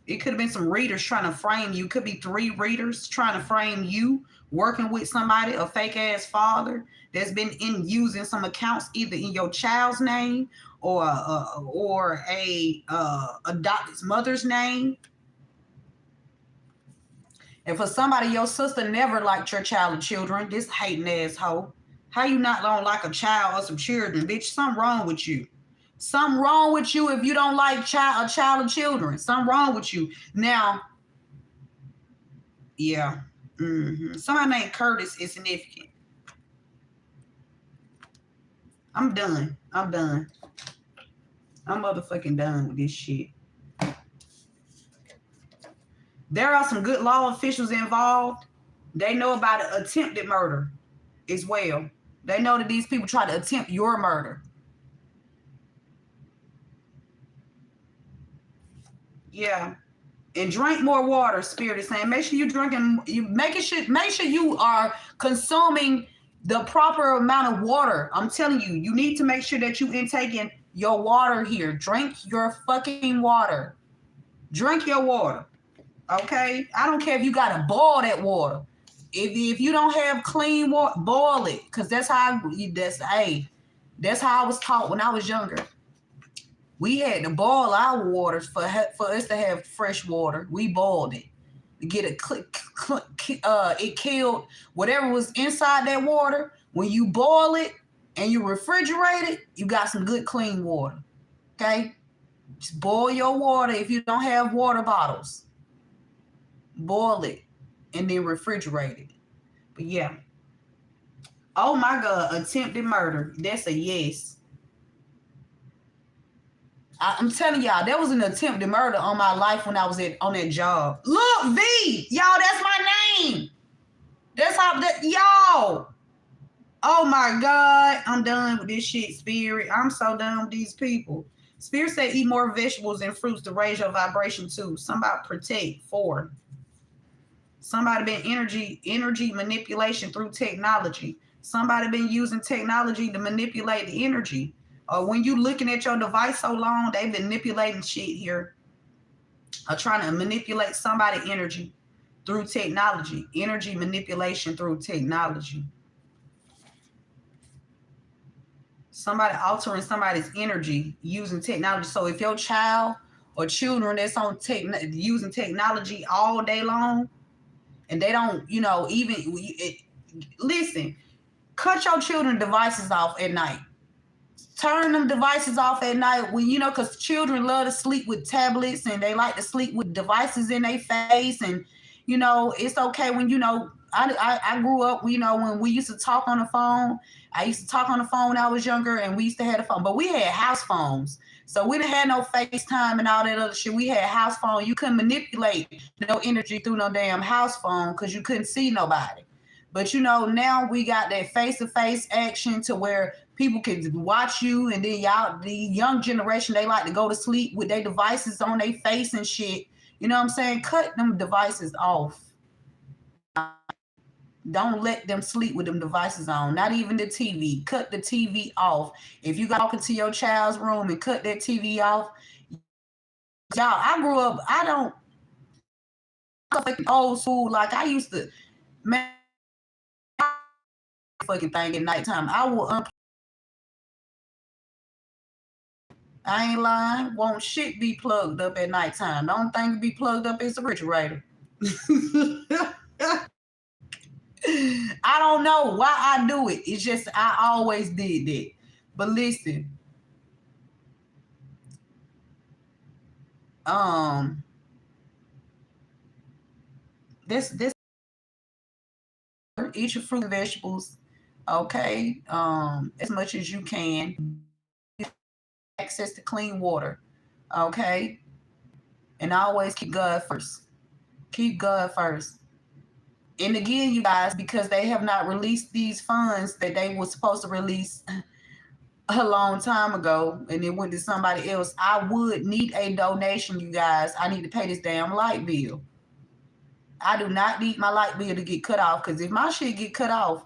It could have been some readers trying to frame you. Could be 3 readers trying to frame you, working with somebody, a fake ass father that's been using some accounts either in your child's name or a adopted mother's name. And for somebody, your sister never liked your child or children. This hating asshole. How you not gonna like a child or some children, bitch? Something wrong with you. Something wrong with you if you don't like a child or children. Something wrong with you. Now, yeah. Somebody named Curtis is significant. I'm done. I'm motherfucking done with this shit. There are some good law officials involved. They know about attempted murder as well. They know that these people try to attempt your murder. Yeah. And drink more water, Spirit is saying. Make sure you're drinking, make sure you are consuming the proper amount of water. I'm telling you, you need to make sure that you intaking your water here. Drink your fucking water. Drink your water. Okay? I don't care if you gotta boil that water. If you don't have clean water, boil it. Because that's how I was taught when I was younger. We had to boil our waters for us to have fresh water. We boiled it to get it. It killed whatever was inside that water. When you boil it and you refrigerate it, you got some good clean water. Okay, just boil your water. If you don't have water bottles, boil it and then refrigerate it. But yeah. Oh my God, attempted murder. That's a yes. I'm telling y'all, there was an attempted murder on my life when I was on that job. Look, V, y'all, that's my name. That's how y'all. Oh my God, I'm done with this shit, Spirit. I'm so done with these people. Spirit said eat more vegetables and fruits to raise your vibration too. Somebody protect 4. Somebody been energy manipulation through technology. Somebody been using technology to manipulate the energy. When you looking at your device so long, they've been manipulating shit here. Trying to manipulate somebody's energy through technology. Energy manipulation through technology. Somebody altering somebody's energy using technology. So if your child or children that's on using technology all day long, and they don't, listen, cut your children's devices off at night. Turn them devices off at night when, because children love to sleep with tablets and they like to sleep with devices in their face. And, it's okay when, I grew up, when we used to talk on the phone. I used to talk on the phone when I was younger and we used to have the phone, but we had house phones. So we didn't have no FaceTime and all that other shit. We had house phone. You couldn't manipulate no energy through no damn house phone because you couldn't see nobody. But, now we got that face-to-face action to where people can watch you, and then the young generation, they like to go to sleep with their devices on their face and shit. You know what I'm saying? Cut them devices off. Don't let them sleep with them devices on. Not even the TV. Cut the TV off. If you walk into your child's room and cut that TV off, y'all, I grew up, fucking old school. Like I used to, man, fucking thing at nighttime. I will I ain't lying. Won't shit be plugged up at nighttime. The only thing to be plugged up is the refrigerator. I don't know why I do it. It's just I always did that. But listen, this eat your fruit and vegetables, okay? As much as you can. Access to clean water, okay? And always keep God first. Keep God first. And again, you guys, because they have not released these funds that they were supposed to release a long time ago, and it went to somebody else, I would need a donation, you guys. I need to pay this damn light bill. I do not need my light bill to get cut off, because if my shit get cut off,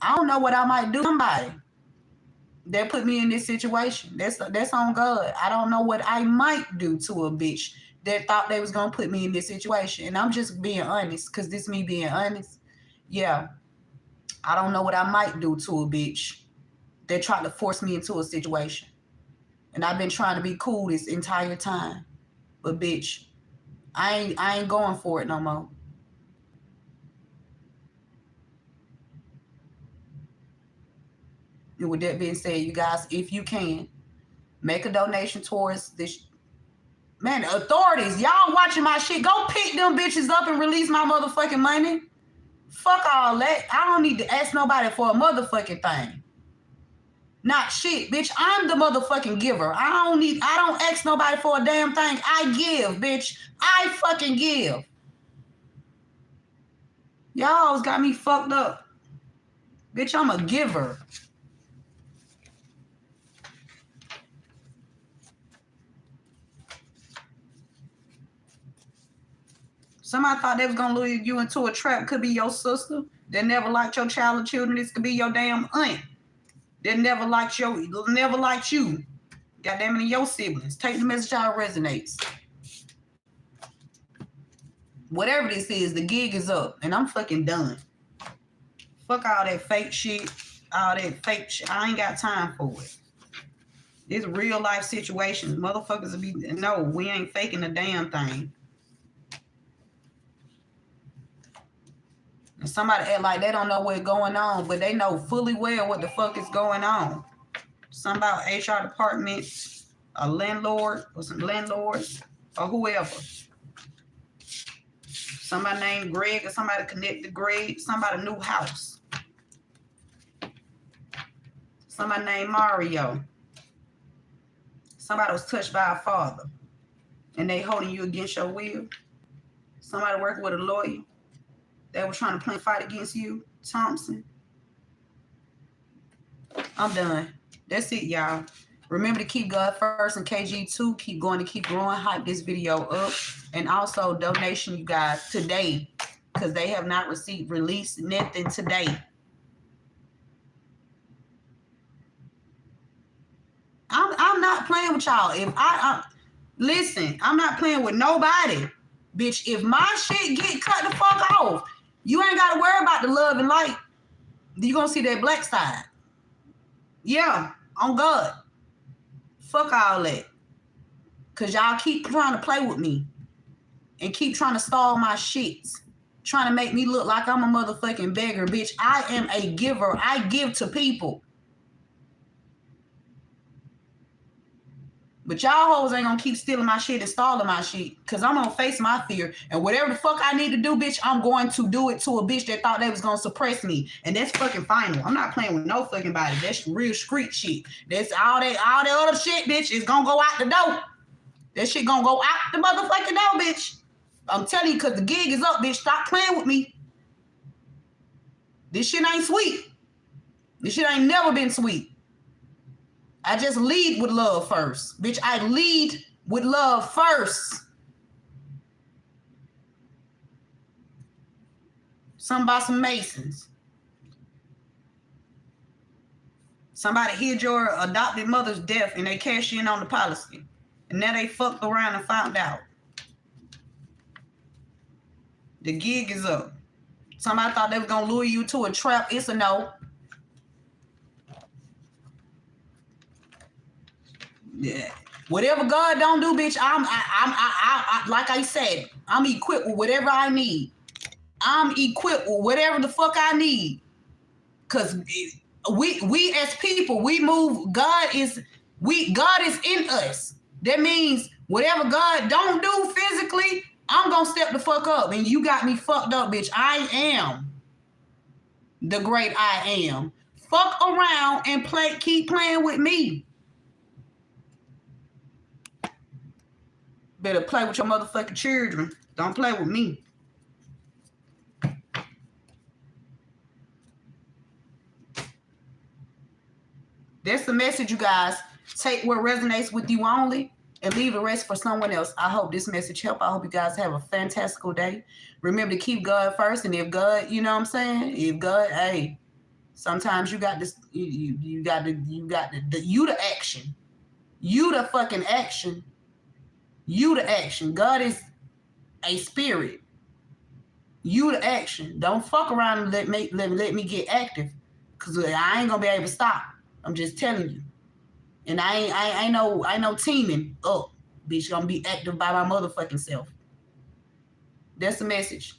I don't know what I might do to somebody that put me in this situation. That's on God. I don't know what I might do to a bitch that thought they was gonna put me in this situation. And I'm just being honest, because this me being honest. Yeah, I don't know what I might do to a bitch that tried to force me into a situation. And I've been trying to be cool this entire time. But bitch, I ain't going for it no more. And with that being said, you guys, if you can, make a donation towards this. Man, authorities, y'all watching my shit, go pick them bitches up and release my motherfucking money. Fuck all that. I don't need to ask nobody for a motherfucking thing. Not shit, bitch. I'm the motherfucking giver. I don't ask nobody for a damn thing. I give, bitch. I fucking give. Y'all's got me fucked up. Bitch, I'm a giver. Somebody thought they was gonna lure you into a trap. Could be your sister that never liked your child or children. This could be your damn aunt that never liked you. Goddamn it, your siblings. Take the message how it resonates. Whatever this is, the gig is up, and I'm fucking done. Fuck all that fake shit, all that fake shit. I ain't got time for it. This real life situations. Motherfuckers will be, no, we ain't faking a damn thing. And somebody act like they don't know what's going on, but they know fully well what the fuck is going on. Some about HR department, a landlord, or some landlords, or whoever. Somebody named Greg, or somebody connected to Greg, somebody new house. Somebody named Mario. Somebody was touched by a father, and they holding you against your will. Somebody working with a lawyer that was trying to plan a fight against you, Thompson. I'm done. That's it, y'all. Remember to keep God first and KG2. Keep going to keep growing. Hype this video up. And also donation, you guys, today, because they have not released nothing today. I'm not playing with y'all. If I listen, I'm not playing with nobody. Bitch, if my shit get cut the fuck off, you ain't got to worry about the love and light. You gonna see that black side. Yeah, on God. Fuck all that. Because y'all keep trying to play with me and keep trying to stall my shits. Trying to make me look like I'm a motherfucking beggar. Bitch, I am a giver. I give to people. But y'all hoes ain't gonna keep stealing my shit and stalling my shit. Because I'm gonna face my fear. And whatever the fuck I need to do, bitch, I'm going to do it to a bitch that thought they was gonna suppress me. And that's fucking final. I'm not playing with no fucking body. That's real street shit. That's all that other shit, bitch, is gonna go out the door. That shit gonna go out the motherfucking door, bitch. I'm telling you, because the gig is up, bitch. Stop playing with me. This shit ain't sweet. This shit ain't never been sweet. I just lead with love first. Bitch, I lead with love first. Something about some Masons. Somebody hid your adopted mother's death and they cashed in on the policy. And now they fucked around and found out. The gig is up. Somebody thought they was gonna lure you to a trap. It's a no. Yeah. Whatever God don't do, bitch, I'm like I said, I'm equipped with whatever I need. I'm equipped with whatever the fuck I need. Cause we as people, we move. God is in us. That means whatever God don't do physically, I'm gonna step the fuck up. And you got me fucked up, bitch. I am the great I am. Fuck around and keep playing with me. Better play with your motherfucking children. Don't play with me. That's the message, you guys. Take what resonates with you only and leave the rest for someone else. I hope this message helped. I hope you guys have a fantastical day. Remember to keep God first. And if God, you know what I'm saying? If God, hey, sometimes you got this, you got the action. You the fucking action. You the action. God is a spirit. You the action. Don't fuck around and let me get active. Cause I ain't gonna be able to stop. I'm just telling you. And I know teaming up. Bitch gonna be active by my motherfucking self. That's the message.